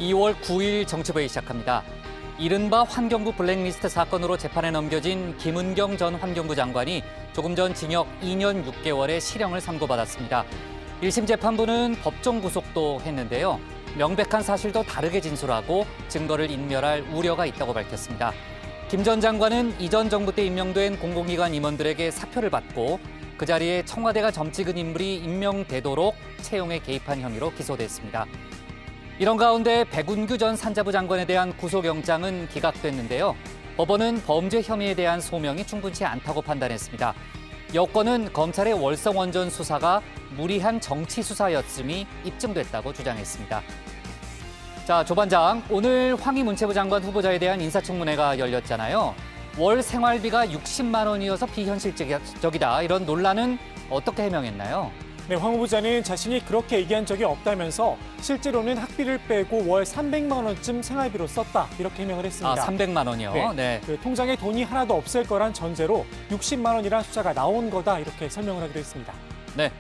2월 9일 정치부회 시작합니다. 이른바 환경부 블랙리스트 사건으로 재판에 넘겨진 김은경 전 환경부 장관이 조금 전 징역 2년 6개월의 실형을 선고받았습니다. 1심 재판부는 법정 구속도 했는데요. 명백한 사실도 다르게 진술하고 증거를 인멸할 우려가 있다고 밝혔습니다. 김 전 장관은 이전 정부 때 임명된 공공기관 임원들에게 사표를 받고 그 자리에 청와대가 점 찍은 인물이 임명되도록 채용에 개입한 혐의로 기소됐습니다. 이런 가운데 백운규 전 산자부 장관에 대한 구속영장은 기각됐는데요. 법원은 범죄 혐의에 대한 소명이 충분치 않다고 판단했습니다. 여권은 검찰의 월성원전 수사가 무리한 정치 수사였음이 입증됐다고 주장했습니다. 자, 조 반장, 오늘 황희 문체부 장관 후보자에 대한 인사청문회가 열렸잖아요. 월 생활비가 60만 원이어서 비현실적이다. 이런 논란은 어떻게 해명했나요? 네, 황 후보자는 자신이 그렇게 얘기한 적이 없다면서 실제로는 학비를 빼고 월 300만 원쯤 생활비로 썼다. 이렇게 해명을 했습니다. 300만 원이요? 네. 그 통장에 돈이 하나도 없을 거란 전제로 60만 원이라는 숫자가 나온 거다. 이렇게 설명을 하기도 했습니다. 네.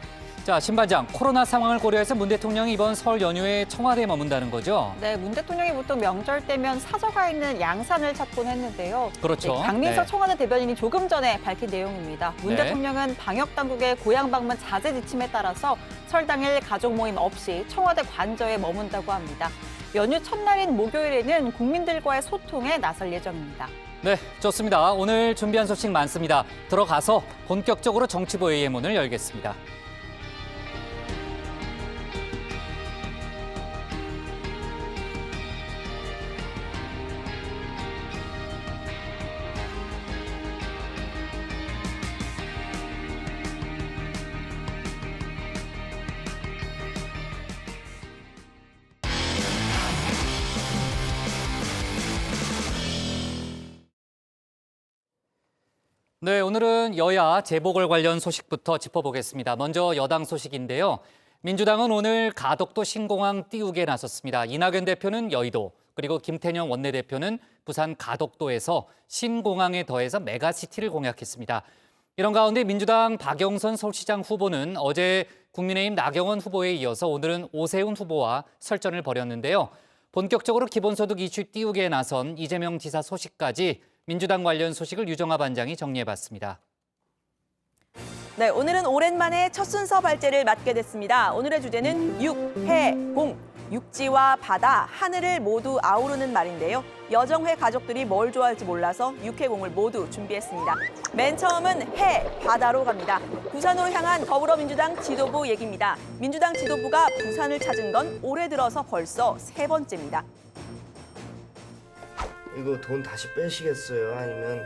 자, 신 반장, 코로나 상황을 고려해서 문 대통령이 이번 설 연휴에 청와대에 머문다는 거죠? 네, 문 대통령이 보통 명절 때면 사저가 있는 양산을 찾곤 했는데요. 그렇죠. 네, 강민석 네. 청와대 대변인이 조금 전에 밝힌 내용입니다. 문 네. 대통령은 방역 당국의 고향 방문 자제 지침에 따라서 설 당일 가족 모임 없이 청와대 관저에 머문다고 합니다. 연휴 첫날인 목요일에는 국민들과의 소통에 나설 예정입니다. 네, 좋습니다. 오늘 준비한 소식 많습니다. 들어가서 본격적으로 정치부회의 문을 열겠습니다. 네, 오늘은 여야 재보궐 관련 소식부터 짚어보겠습니다. 먼저 여당 소식인데요. 민주당은 오늘 가덕도 신공항 띄우기에 나섰습니다. 이낙연 대표는 여의도, 그리고 김태년 원내대표는 부산 가덕도에서 신공항에 더해서 메가시티를 공약했습니다. 이런 가운데 민주당 박영선 서울시장 후보는 어제 국민의힘 나경원 후보에 이어서 오늘은 오세훈 후보와 설전을 벌였는데요. 본격적으로 기본소득 이슈 띄우기에 나선 이재명 지사 소식까지 민주당 관련 소식을 유정아 반장이 정리해봤습니다. 네, 오늘은 오랜만에 첫 순서 발제를 맡게 됐습니다. 오늘의 주제는 육, 해, 공. 육지와 바다, 하늘을 모두 아우르는 말인데요. 여정회 가족들이 뭘 좋아할지 몰라서 육해공을 모두 준비했습니다. 맨 처음은 해, 바다로 갑니다. 부산으로 향한 더불어민주당 지도부 얘기입니다. 민주당 지도부가 부산을 찾은 건 올해 들어서 벌써 3번째입니다. 이거 돈 다시 빼시겠어요? 아니면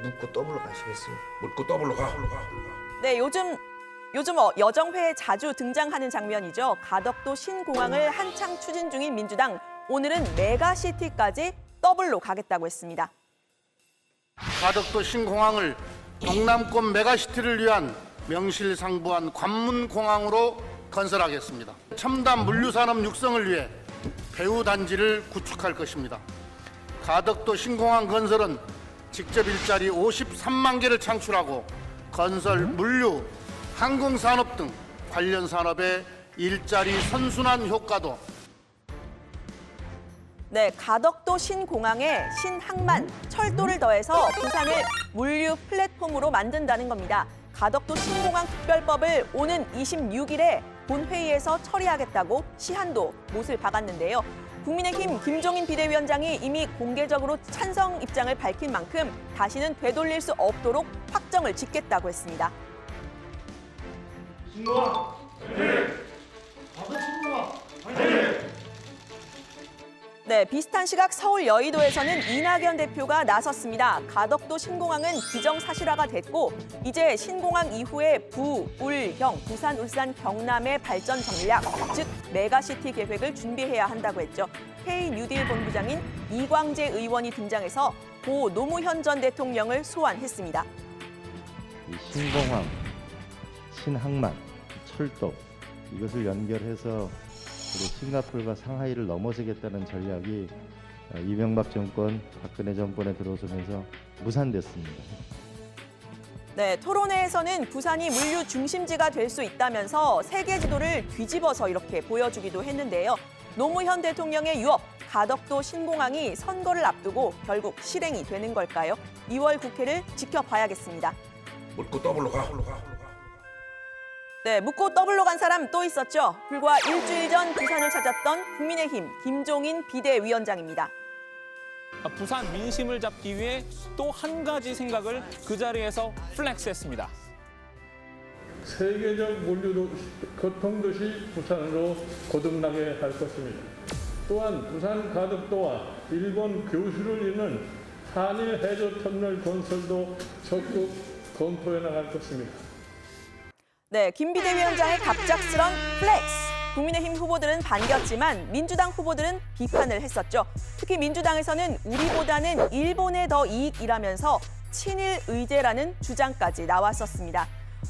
묻고 더블로 가시겠어요? 묻고 더블로 가. 네, 요즘 여정회에 자주 등장하는 장면이죠. 가덕도 신공항을 한창 추진 중인 민주당. 오늘은 메가시티까지 더블로 가겠다고 했습니다. 가덕도 신공항을 동남권 메가시티를 위한 명실상부한 관문공항으로 건설하겠습니다. 첨단 물류산업 육성을 위해 배후단지를 구축할 것입니다. 가덕도 신공항 건설은 직접 일자리 53만 개를 창출하고 건설, 물류, 항공산업 등 관련 산업의 일자리 선순환 효과도. 네, 가덕도 신공항에 신항만, 철도를 더해서 부산을 물류 플랫폼으로 만든다는 겁니다. 가덕도 신공항 특별법을 오는 26일에 본회의에서 처리하겠다고 시한도 못을 박았는데요. 국민의힘 김종인 비대위원장이 이미 공개적으로 찬성 입장을 밝힌 만큼 다시는 되돌릴 수 없도록 확정을 짓겠다고 했습니다. 네, 비슷한 시각 서울 여의도에서는 이낙연 대표가 나섰습니다. 가덕도 신공항은 기정사실화가 됐고 이제 신공항 이후에 부, 울, 경, 부산, 울산, 경남의 발전 전략, 즉 메가시티 계획을 준비해야 한다고 했죠. K 뉴딜 본부장인 이광재 의원이 등장해서 고 노무현 전 대통령을 소환했습니다. 신공항, 신항만, 철도 이것을 연결해서 싱가포르와 상하이를 넘어서겠다는 전략이 이명박 정권, 박근혜 정권에 들어서면서 무산됐습니다. 네, 토론회에서는 부산이 물류 중심지가 될 수 있다면서 세계 지도를 뒤집어서 이렇게 보여주기도 했는데요. 노무현 대통령의 유업, 가덕도 신공항이 선거를 앞두고 결국 실행이 되는 걸까요? 2월 국회를 지켜봐야겠습니다. 묻고 더블로 가. 네, 묻고 더블로 간 사람 또 있었죠. 불과 일주일 전 부산을 찾았던 국민의힘 김종인 비대위원장입니다. 부산 민심을 잡기 위해 또 한 가지 생각을 그 자리에서 플렉스했습니다. 세계적 물류 교통도시 부산으로 거듭나게 할 것입니다. 또한 부산 가덕도와 일본 교수를 잇는 한일 해저 터널 건설도 적극 검토해 나갈 것입니다. 네, 김 비대위원장의 갑작스런 플렉스. 국민의힘 후보들은 반겼지만 민주당 후보들은 비판을 했었죠. 특히 민주당에서는 우리보다는 일본에 더 이익이라면서 친일 의제라는 주장까지 나왔었습니다.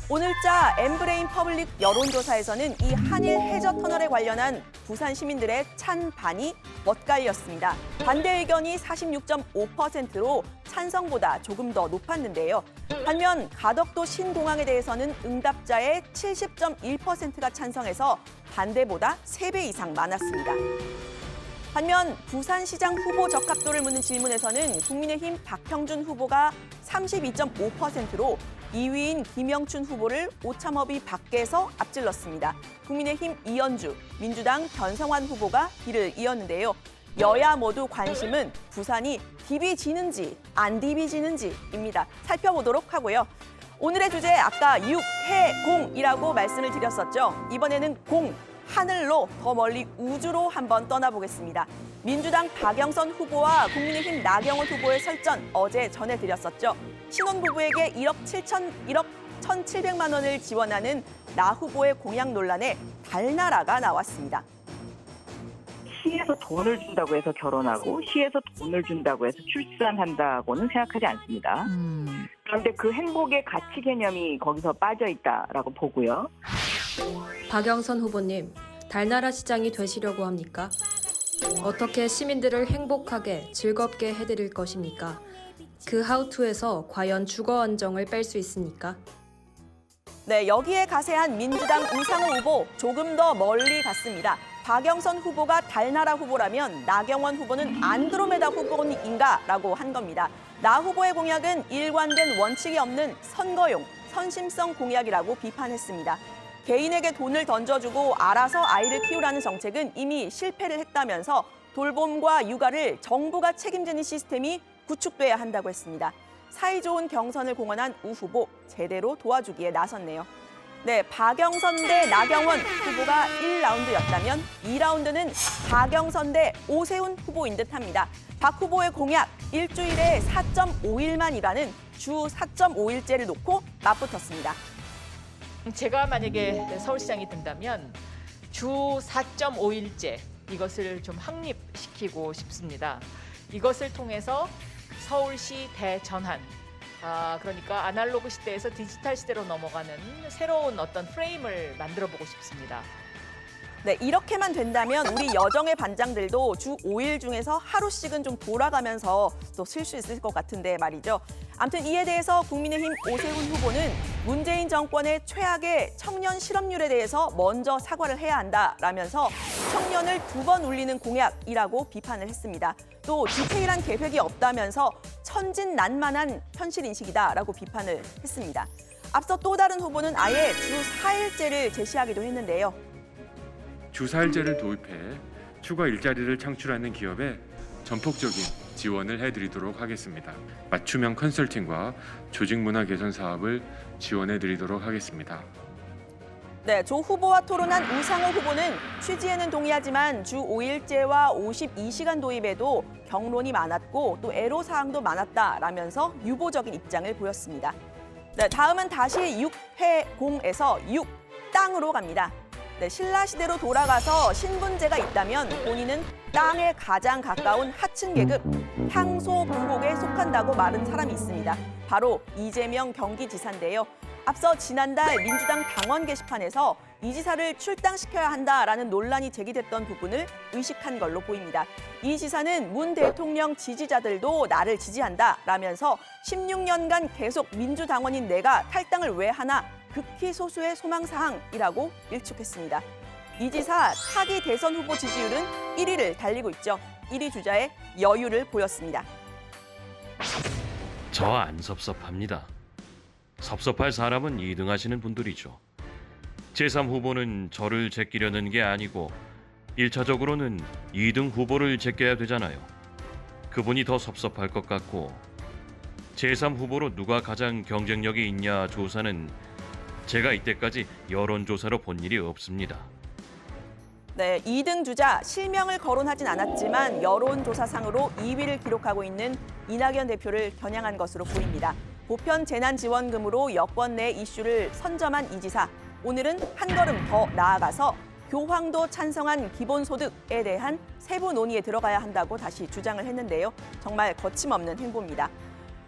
오늘자 엠브레인 퍼블릭 여론조사에서는 이 한일 해저 터널에 관련한 부산 시민들의 찬반이 엇갈렸습니다. 반대 의견이 46.5%로 찬성보다 조금 더 높았는데요. 반면 가덕도 신공항에 대해서는 응답자의 70.1%가 찬성해서 반대보다 3배 이상 많았습니다. 반면 부산시장 후보 적합도를 묻는 질문에서는 국민의힘 박형준 후보가 32.5%로 2위인 김영춘 후보를 오차범위 밖에서 앞질렀습니다. 국민의힘 이현주, 민주당 변성환 후보가 길을 이었는데요. 여야 모두 관심은 부산이 디비지는지 안 디비지는지입니다. 살펴보도록 하고요. 오늘의 주제 아까 육해공이라고 말씀을 드렸었죠. 이번에는 공, 하늘로 더 멀리 우주로 한번 떠나보겠습니다. 민주당 박영선 후보와 국민의힘 나경원 후보의 설전 어제 전해드렸었죠. 신혼부부에게 1억 1,700만 원을 지원하는 나 후보의 공약 논란에 달나라가 나왔습니다. 시에서 돈을 준다고 해서 결혼하고 시에서 돈을 준다고 해서 출산한다고는 생각하지 않습니다. 그런데 그 행복의 가치 개념이 거기서 빠져 있다라고 보고요. 박영선 후보님, 달나라 시장이 되시려고 합니까? 어떻게 시민들을 행복하게 즐겁게 해드릴 것입니까? 그 하우투에서 과연 주거 안정을 뺄 수 있습니까? 네, 여기에 가세한 민주당 우상호 후보 조금 더 멀리 갔습니다. 박영선 후보가 달나라 후보라면 나경원 후보는 안드로메다 후보인가라고 한 겁니다. 나 후보의 공약은 일관된 원칙이 없는 선거용, 선심성 공약이라고 비판했습니다. 개인에게 돈을 던져주고 알아서 아이를 키우라는 정책은 이미 실패를 했다면서 돌봄과 육아를 정부가 책임지는 시스템이 구축돼야 한다고 했습니다. 사이좋은 경선을 공언한 우 후보 제대로 도와주기에 나섰네요. 네, 박영선 대 나경원 후보가 1라운드였다면 2라운드는 박영선 대 오세훈 후보인 듯합니다. 박 후보의 공약, 일주일에 4.5일만 일하는 주 4.5일제를 놓고 맞붙었습니다. 제가 만약에 서울시장이 된다면 주 4.5일제 이것을 좀 확립시키고 싶습니다. 이것을 통해서 서울시 대전환, 그러니까 아날로그 시대에서 디지털 시대로 넘어가는 새로운 어떤 프레임을 만들어보고 싶습니다. 네, 이렇게만 된다면 우리 여정의 반장들도 주 5일 중에서 하루씩은 좀 돌아가면서 또 쓸 수 있을 것 같은데 말이죠. 아무튼 이에 대해서 국민의힘 오세훈 후보는 문재인 정권의 최악의 청년 실업률에 대해서 먼저 사과를 해야 한다라면서 청년을 2번 울리는 공약이라고 비판을 했습니다. 또 디테일한 계획이 없다면서 천진난만한 현실인식이다라고 비판을 했습니다. 앞서 또 다른 후보는 아예 주 4일제를 제시하기도 했는데요. 주 4일제를 도입해 추가 일자리를 창출하는 기업에 전폭적인 지원을 해드리도록 하겠습니다. 맞춤형 컨설팅과 조직 문화 개선 사업을 지원해드리도록 하겠습니다. 네, 조 후보와 토론한 우상호 후보는 취지에는 동의하지만 주 5일제와 52시간 도입에도 경론이 많았고 또 애로사항도 많았다라면서 유보적인 입장을 보였습니다. 네, 다음은 다시 육해공에서 육땅으로 갑니다. 네, 신라시대로 돌아가서 신분제가 있다면 본인은 땅에 가장 가까운 하층 계급 향소부곡에 속한다고 말한 사람이 있습니다. 바로 이재명 경기지사인데요. 앞서 지난달 민주당 당원 게시판에서 이 지사를 출당시켜야 한다라는 논란이 제기됐던 부분을 의식한 걸로 보입니다. 이 지사는 문 대통령 지지자들도 나를 지지한다라면서 16년간 계속 민주당원인 내가 탈당을 왜 하나 극히 소수의 소망사항이라고 일축했습니다. 이 지사 차기 대선 후보 지지율은 1위를 달리고 있죠. 1위 주자의 여유를 보였습니다. 저 안 섭섭합니다. 섭섭할 사람은 2등 하시는 분들이죠. 제3후보는 저를 제끼려는 게 아니고 1차적으로는 2등 후보를 제껴야 되잖아요. 그분이 더 섭섭할 것 같고 제3후보로 누가 가장 경쟁력이 있냐 조사는 제가 이때까지 여론조사로 본 일이 없습니다. 네, 2등 주자 실명을 거론하진 않았지만 여론조사상으로 2위를 기록하고 있는 이낙연 대표를 겨냥한 것으로 보입니다. 보편 재난지원금으로 여권 내 이슈를 선점한 이 지사. 오늘은 한 걸음 더 나아가서 교황도 찬성한 기본소득에 대한 세부 논의에 들어가야 한다고 다시 주장을 했는데요. 정말 거침없는 행보입니다.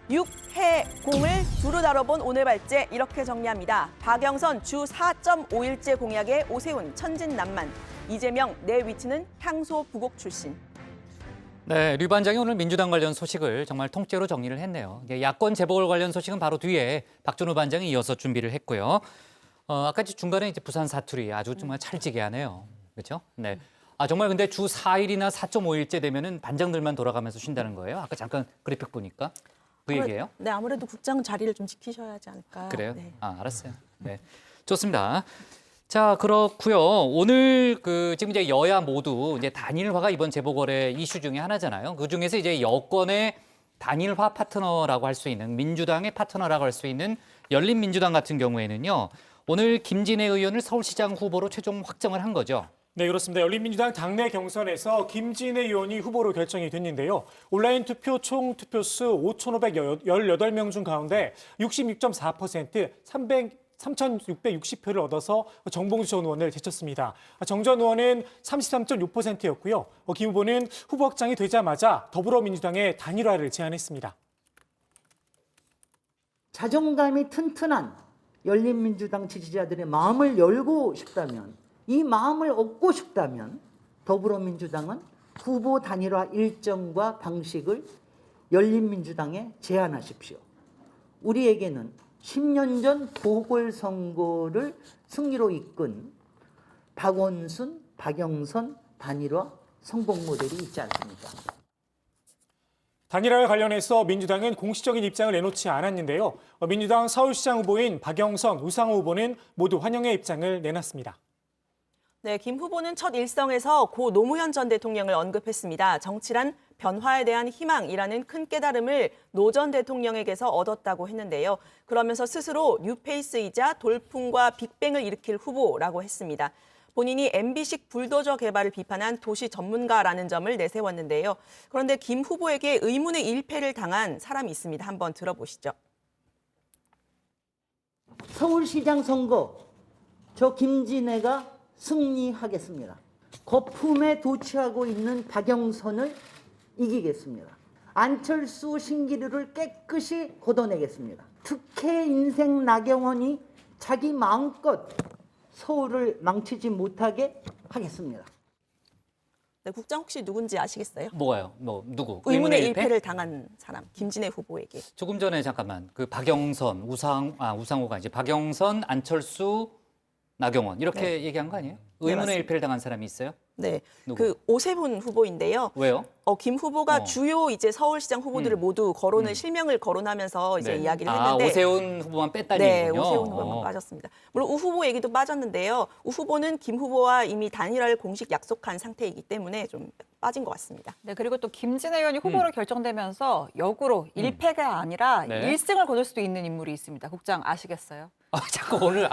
6해공을 두루 다뤄본 오늘 발제 이렇게 정리합니다. 박영선 주 4.5일제 공약에 오세훈 천진난만. 이재명 내 위치는 향소 부곡 출신. 네, 류 반장이 오늘 민주당 관련 소식을 정말 통째로 정리를 했네요. 야권 재보궐 관련 소식은 바로 뒤에 박준우 반장이 이어서 준비를 했고요. 아까 중간에 이제 부산 사투리 아주 정말 찰지게 하네요. 그렇죠? 네. 아 정말 근데 주 4일이나 4.5일째 되면은 반장들만 돌아가면서 쉰다는 거예요? 아까 잠깐 그래픽 보니까 그 얘기예요? 네, 아무래도 국장 자리를 좀 지키셔야 하지 않을까. 그래요? 네. 아 알았어요. 네, 좋습니다. 자 그렇고요. 오늘 지금 이제 여야 모두 이제 단일화가 이번 재보궐의 이슈 중에 하나잖아요. 그 중에서 이제 여권의 단일화 파트너라고 할 수 있는 민주당의 파트너라고 할 수 있는 열린민주당 같은 경우에는요. 오늘 김진애 의원을 서울시장 후보로 최종 확정을 한 거죠. 네, 그렇습니다. 열린민주당 당내 경선에서 김진애 의원이 후보로 결정이 됐는데요. 온라인 투표 총 투표수 5,518명 중 가운데 66.4% 3,660표를 얻어서 정봉주 전 의원을 제쳤습니다. 정 전 의원은 33.6%였고요. 김 후보는 후보 확정이 되자마자 더불어민주당의 단일화를 제안했습니다. 자존감이 튼튼한 열린민주당 지지자들의 마음을 열고 싶다면, 이 마음을 얻고 싶다면 더불어민주당은 후보 단일화 일정과 방식을 열린민주당에 제안하십시오. 우리에게는 10년 전 보궐선거를 승리로 이끈 박원순, 박영선 단일화 성공 모델이 있지 않습니까? 단일화와 관련해서 민주당은 공식적인 입장을 내놓지 않았는데요. 민주당 서울시장 후보인 박영선, 우상호 후보는 모두 환영의 입장을 내놨습니다. 네, 김 후보는 첫 일성에서 고 노무현 전 대통령을 언급했습니다. 정치란 변화에 대한 희망이라는 큰 깨달음을 노 전 대통령에게서 얻었다고 했는데요. 그러면서 스스로 뉴페이스이자 돌풍과 빅뱅을 일으킬 후보라고 했습니다. 본인이 MB식 불도저 개발을 비판한 도시 전문가라는 점을 내세웠는데요. 그런데 김 후보에게 의문의 일패를 당한 사람이 있습니다. 한번 들어보시죠. 서울시장 선거 저 김진애가 승리하겠습니다. 거품에 도취하고 있는 박영선을 이기겠습니다. 안철수, 신기루를 깨끗이 걷어내겠습니다. 특혜 인생 나경원이 자기 마음껏 서울을 망치지 못하게 하겠습니다. 네, 국장 혹시 누군지 아시겠어요? 뭐가요? 누구? 의문의 일패를 당한 사람, 김진애 후보에게. 조금 전에 잠깐만 박영선, 우상호가 이제 박영선, 안철수, 나경원 이렇게 얘기한 거 아니에요? 의문의 일패를 당한 사람이 있어요? 네, 누구? 오세훈 후보인데요. 왜요? 김 후보가 주요 이제 서울시장 후보들을 모두 실명을 거론하면서 이제 이야기를 했는데. 오세훈 후보만 뺐다는 얘기군요. 네, 오세훈 후보만 빠졌습니다. 물론 우 후보 얘기도 빠졌는데요. 우 후보는 김 후보와 이미 단일화를 공식 약속한 상태이기 때문에 좀 빠진 것 같습니다. 네, 그리고 또 김진애 의원이 후보로 결정되면서 역으로 1패가 아니라 1승을 거둘 수도 있는 인물이 있습니다. 국장 아시겠어요? 자꾸 오늘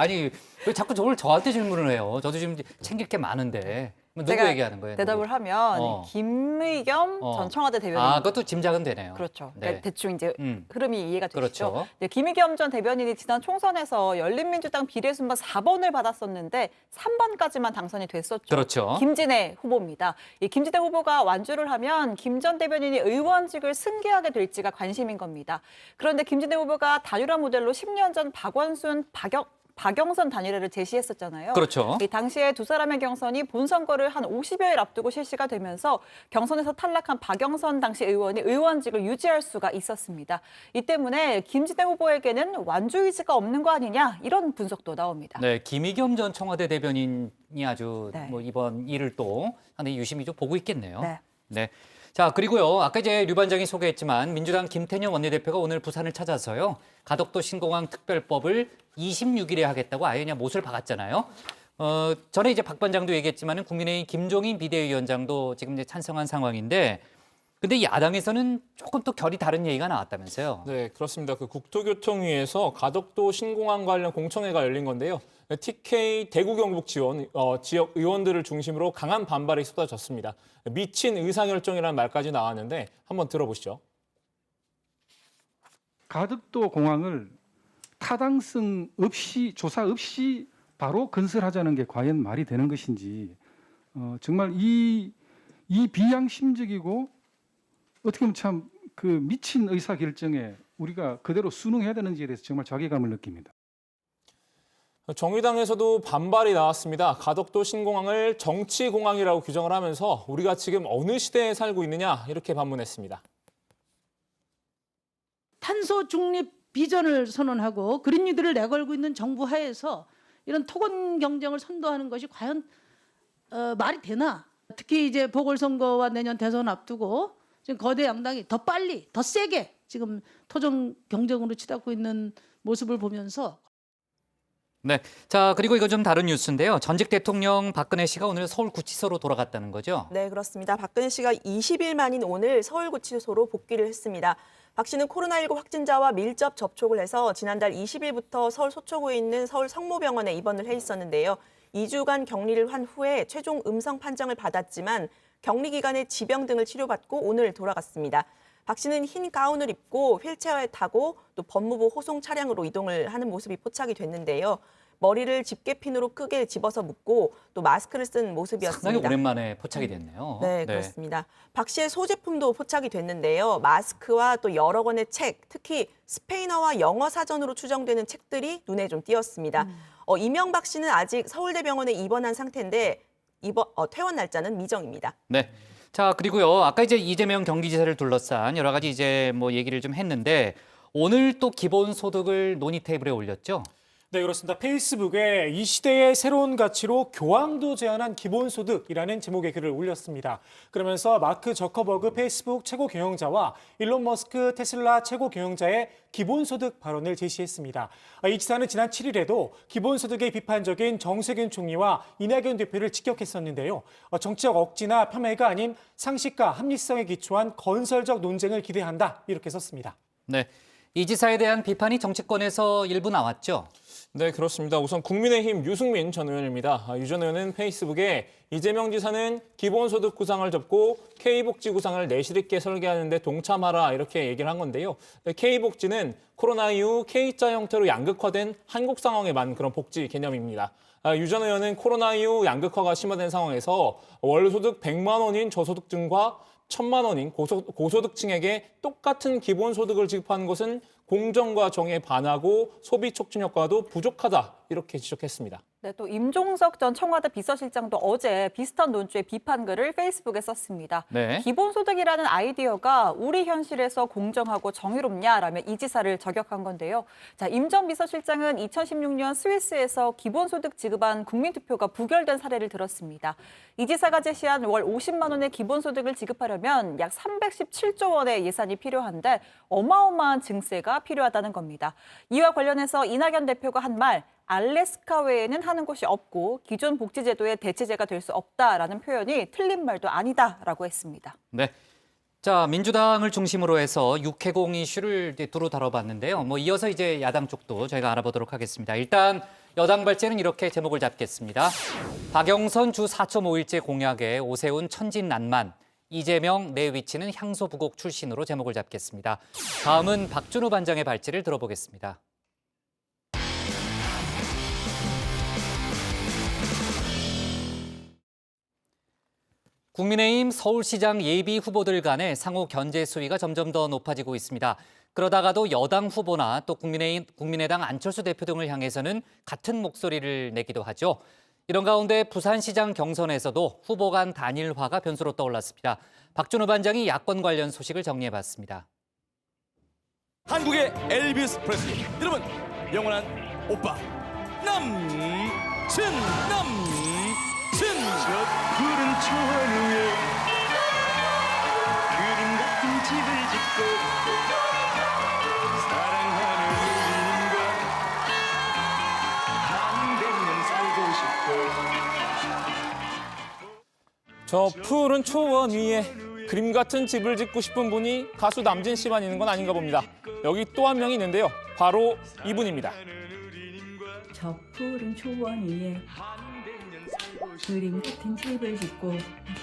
왜 자꾸 오늘 저한테 질문을 해요? 저도 지금 챙길 게 많은데. 누구 얘기하는 거예요? 대답을 하면 김의겸 전 청와대 대변인. 그것도 짐작은 되네요. 그렇죠. 네. 그러니까 대충 이제 흐름이 이해가 되시죠. 그렇죠. 네, 김의겸 전 대변인이 지난 총선에서 열린민주당 비례순번 4번을 받았었는데 3번까지만 당선이 됐었죠. 그렇죠. 김진애 후보입니다. 이 김진애 후보가 완주를 하면 김 전 대변인이 의원직을 승계하게 될지가 관심인 겁니다. 그런데 김진애 후보가 단일화 모델로 10년 전 박원순, 박영선 단일화를 제시했었잖아요. 그렇죠. 이 당시에 두 사람의 경선이 본선거를 한 50여일 앞두고 실시가 되면서 경선에서 탈락한 박영선 당시 의원이 의원직을 유지할 수가 있었습니다. 이 때문에 김진애 후보에게는 완주 의지가 없는 거 아니냐 이런 분석도 나옵니다. 네, 김의겸 전 청와대 대변인이 아주 네. 뭐 이번 일을 또 상당히 유심히 좀 보고 있겠네요. 네. 네. 자, 그리고요. 아까 이제 류 반장이 소개했지만 민주당 김태년 원내대표가 오늘 부산을 찾아서요. 가덕도 신공항 특별법을 26일에 하겠다고 아예 그냥 못을 박았잖아요. 전에 이제 박 반장도 얘기했지만은 국민의힘 김종인 비대위원장도 지금 이제 찬성한 상황인데 근데 야당에서는 조금 또 결이 다른 얘기가 나왔다면서요. 네, 그렇습니다. 그 국토교통위에서 가덕도 신공항 관련 공청회가 열린 건데요. TK 대구 경북 지원 지역 의원들을 중심으로 강한 반발이 쏟아졌습니다. 미친 의사결정이라는 말까지 나왔는데 한번 들어보시죠. 가덕도 공항을 타당성 없이 조사 없이 바로 건설하자는 게 과연 말이 되는 것인지 정말 이 비양심적이고 어떻게 보면 참 그 미친 의사 결정에 우리가 그대로 순응해야 되는지에 대해서 정말 자괴감을 느낍니다. 정의당에서도 반발이 나왔습니다. 가덕도 신공항을 정치공항이라고 규정을 하면서 우리가 지금 어느 시대에 살고 있느냐 이렇게 반문했습니다. 탄소 중립 비전을 선언하고 그린 뉴딜을 내걸고 있는 정부 하에서 이런 토건 경쟁을 선도하는 것이 과연 말이 되나? 특히 이제 보궐선거와 내년 대선 앞두고 지금 거대 양당이 더 빨리, 더 세게 지금 토종 경쟁으로 치닫고 있는 모습을 보면서 네. 자, 그리고 이거 좀 다른 뉴스인데요. 전직 대통령 박근혜 씨가 오늘 서울구치소로 돌아갔다는 거죠? 네, 그렇습니다. 박근혜 씨가 20일 만인 오늘 서울구치소로 복귀를 했습니다. 박 씨는 코로나19 확진자와 밀접 접촉을 해서 지난달 20일부터 서울 서초구에 있는 서울 성모병원에 입원을 해 있었는데요. 2주간 격리를 한 후에 최종 음성 판정을 받았지만 격리 기간에 지병 등을 치료받고 오늘 돌아갔습니다. 박 씨는 흰 가운을 입고 휠체어에 타고 또 법무부 호송 차량으로 이동을 하는 모습이 포착이 됐는데요. 머리를 집게핀으로 크게 집어서 묶고 또 마스크를 쓴 모습이었습니다. 상당히 오랜만에 포착이 됐네요. 네, 그렇습니다. 박 씨의 소제품도 포착이 됐는데요. 마스크와 또 여러 권의 책, 특히 스페인어와 영어 사전으로 추정되는 책들이 눈에 좀 띄었습니다. 이명박 씨는 아직 서울대병원에 입원한 상태인데 퇴원 날짜는 미정입니다. 네. 자, 그리고요. 아까 이제 이재명 경기지사를 둘러싼 여러 가지 이제 뭐 얘기를 좀 했는데 오늘 또 기본소득을 논의 테이블에 올렸죠? 네, 그렇습니다. 페이스북에 이 시대의 새로운 가치로 교황도 제안한 기본소득이라는 제목의 글을 올렸습니다. 그러면서 마크 저커버그 페이스북 최고 경영자와 일론 머스크 테슬라 최고 경영자의 기본소득 발언을 제시했습니다. 이 지사는 지난 7일에도 기본소득에 비판적인 정세균 총리와 이낙연 대표를 직격했었는데요. 정치적 억지나 폄훼가 아닌 상식과 합리성에 기초한 건설적 논쟁을 기대한다. 이렇게 썼습니다. 네. 이 지사에 대한 비판이 정치권에서 일부 나왔죠? 네, 그렇습니다. 우선 국민의힘 유승민 전 의원입니다. 유 전 의원은 페이스북에 이재명 지사는 기본소득 구상을 접고 K복지 구상을 내실 있게 설계하는 데 동참하라 이렇게 얘기를 한 건데요. K복지는 코로나 이후 K자 형태로 양극화된 한국 상황에 맞는 그런 복지 개념입니다. 유 전 의원은 코로나 이후 양극화가 심화된 상황에서 월소득 100만 원인 저소득층과 1,000만 원인 고소득층에게 똑같은 기본소득을 지급하는 것은 공정과 정의에 반하고 소비 촉진 효과도 부족하다 이렇게 지적했습니다. 네, 또 임종석 전 청와대 비서실장도 어제 비슷한 논조의 비판글을 페이스북에 썼습니다. 네. 기본소득이라는 아이디어가 우리 현실에서 공정하고 정의롭냐라며 이 지사를 저격한 건데요. 자, 임 전 비서실장은 2016년 스위스에서 기본소득 지급안 국민투표가 부결된 사례를 들었습니다. 이 지사가 제시한 월 50만 원의 기본소득을 지급하려면 약 317조 원의 예산이 필요한데 어마어마한 증세가 필요하다는 겁니다. 이와 관련해서 이낙연 대표가 한 말, 알래스카 외에는 하는 곳이 없고 기존 복지제도의 대체제가 될 수 없다라는 표현이 틀린 말도 아니다라고 했습니다. 네. 자, 민주당을 중심으로 해서 육해공 이슈를 두루 다뤄봤는데요. 뭐 이어서 이제 야당 쪽도 저희가 알아보도록 하겠습니다. 일단 여당 발제는 이렇게 제목을 잡겠습니다. 박영선 주 4.5일제 공약에 오세훈 천진난만, 이재명 내 위치는 향소부곡 출신으로 제목을 잡겠습니다. 다음은 박준우 반장의 발제를 들어보겠습니다. 국민의힘 서울시장 예비 후보들 간의 상호 견제 수위가 점점 더 높아지고 있습니다. 그러다가도 여당 후보나 또 국민의당 안철수 대표 등을 향해서는 같은 목소리를 내기도 하죠. 이런 가운데 부산시장 경선에서도 후보 간 단일화가 변수로 떠올랐습니다. 박준호 반장이 야권 관련 소식을 정리해봤습니다. 한국의 엘비스 프레슬리, 여러분 영원한 오빠 남친 저 푸른 초원 위에 그림 같은 집을 짓고 사랑하는 우리님과 한백년 살고 싶고. 저 푸른 초원 위에 그림 같은 집을 짓고 싶은 분이 가수 남진 씨만 있는 건 아닌가 봅니다. 여기 또 한 명이 있는데요. 바로 이분입니다. 저 푸른 초원 위에 그림 같은 집을 짓고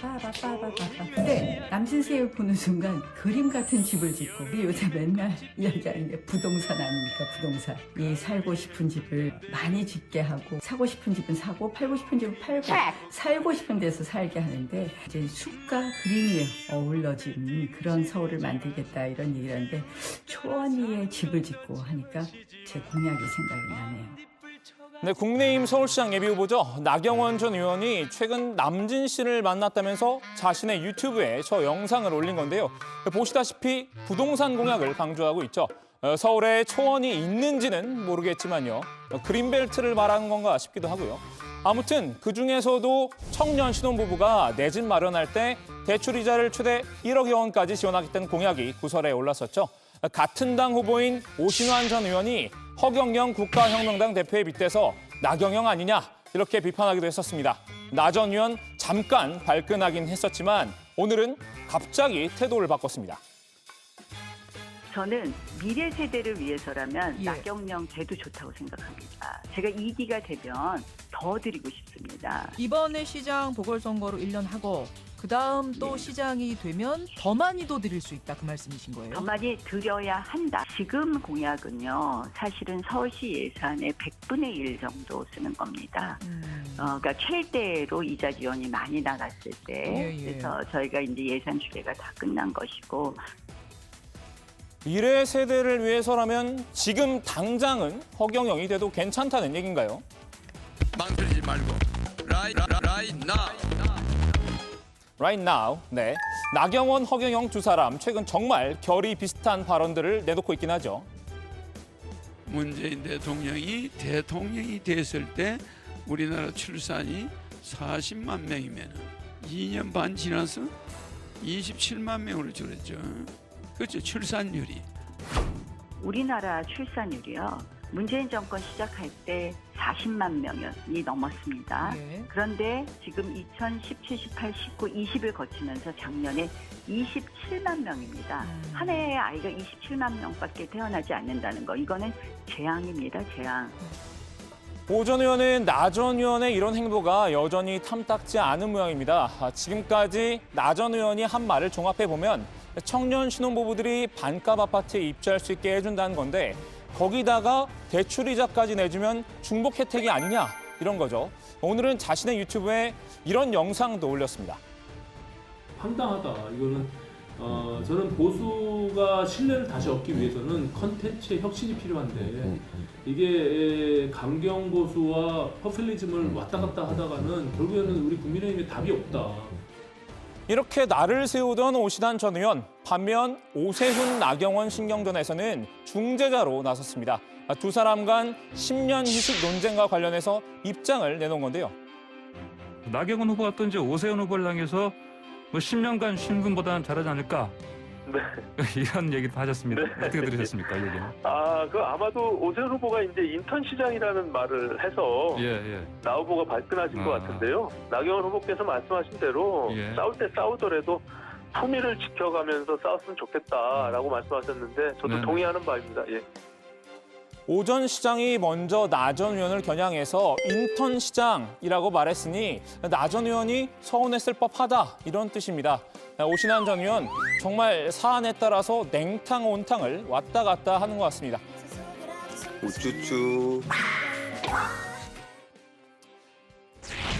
빠바빠바빠빠. 근데 남진 씨 보는 순간 그림 같은 집을 짓고 우리 요새 맨날 이야기하는 게 부동산 아닙니까? 부동산. 이 살고 싶은 집을 많이 짓게 하고 사고 싶은 집은 사고 팔고 싶은 집은 팔고 살고 싶은 데서 살게 하는데 이제 숲과 그림이 어우러진 그런 서울을 만들겠다 이런 얘기를 하는데 초원 위에 집을 짓고 하니까 제 공약이 생각이 나네요. 네, 국민의힘 서울시장 예비후보죠. 나경원 전 의원이 최근 남진 씨를 만났다면서 자신의 유튜브에 저 영상을 올린 건데요. 보시다시피 부동산 공약을 강조하고 있죠. 서울에 초원이 있는지는 모르겠지만요. 그린벨트를 말하는 건가 싶기도 하고요. 아무튼 그중에서도 청년 신혼부부가 내 집 마련할 때 대출이자를 최대 1억여 원까지 지원하겠다는 공약이 구설에 올랐었죠. 같은 당 후보인 오신환 전 의원이 허경영 국가혁명당 대표에 빗대서 나경영 아니냐 이렇게 비판하기도 했었습니다. 나 전 의원 잠깐 발끈하긴 했었지만 오늘은 갑자기 태도를 바꿨습니다. 저는 미래 세대를 위해서라면 나경영 돼도 좋다고 생각합니다. 제가 2기가 되면 더 드리고 싶습니다. 이번에 시장 보궐선거로 1년 하고 그다음 또 시장이 되면 더 많이 더 드릴 수 있다 그 말씀이신 거예요? 더 많이 드려야 한다. 지금 공약은요. 사실은 서울시 예산의 100분의 1 정도 쓰는 겁니다. 그러니까 최대로 이자 지원이 많이 나갔을 때 그래서 저희가 이제 예산 추계가 다 끝난 것이고 미래 세대를 위해서라면 지금 당장은 허경영이 돼도 괜찮다는 얘기인가요? 망설이지 말고 right now. Right now, 네. 나경원, 허경영 두 사람 최근 정말 결이 비슷한 발언들을 내놓고 있긴 하죠. 문재인 대통령이 대통령이 됐을 때 우리나라 출산이 40만 명이면 2년 반 지나서 27만 명으로 줄었죠. 그렇죠, 출산율이. 우리나라 출산율이요. 문재인 정권 시작할 때 40만 명이 넘었습니다. 그런데 지금 2017, 18, 19, 20을 거치면서 작년에 27만 명입니다. 한 해에 아이가 27만 명밖에 태어나지 않는다는 거. 이거는 재앙입니다, 재앙. 오 전 의원은 나 전 의원의 이런 행보가 여전히 탐탁지 않은 모양입니다. 지금까지 나 전 의원이 한 말을 종합해보면 청년 신혼부부들이 반값 아파트에 입주할 수 있게 해준다는 건데 거기다가 대출이자까지 내주면 중복 혜택이 아니냐 이런 거죠. 오늘은 자신의 유튜브에 이런 영상도 올렸습니다. 황당하다. 이거는 저는 보수가 신뢰를 다시 얻기 위해서는 컨텐츠의 혁신이 필요한데 이게 강경 보수와 포퓰리즘을 왔다 갔다 하다가는 결국에는 우리 국민의힘에 답이 없다. 이렇게 날을 세우던 오신환 전 의원, 반면 오세훈, 나경원 신경전에서는 중재자로 나섰습니다. 두 사람 간 10년 휴식 논쟁과 관련해서 입장을 내놓은 건데요. 나경원 후보가 또 이제 오세훈 후보를 향해서 10년간 신분보다는 잘하지 않을까? 네. 이런 얘기도 하셨습니다. 네. 어떻게 들으셨습니까, 이 얘기는? 그 아마도 오세훈 후보가 이제 인턴 시장이라는 말을 해서 나 후보가 발끈하신 것 같은데요. 나경원 후보께서 말씀하신 대로 싸울 때 싸우더라도 품위를 지켜가면서 싸웠으면 좋겠다라고 말씀하셨는데 저도 네네. 동의하는 바입니다. 예. 오 전 시장이 먼저 나 전 의원을 겨냥해서 인턴 시장이라고 말했으니 나 전 의원이 서운했을 법하다 이런 뜻입니다. 오신환 전 의원 정말 사안에 따라서 냉탕 온탕을 왔다 갔다 하는 것 같습니다. 우쭈쭈.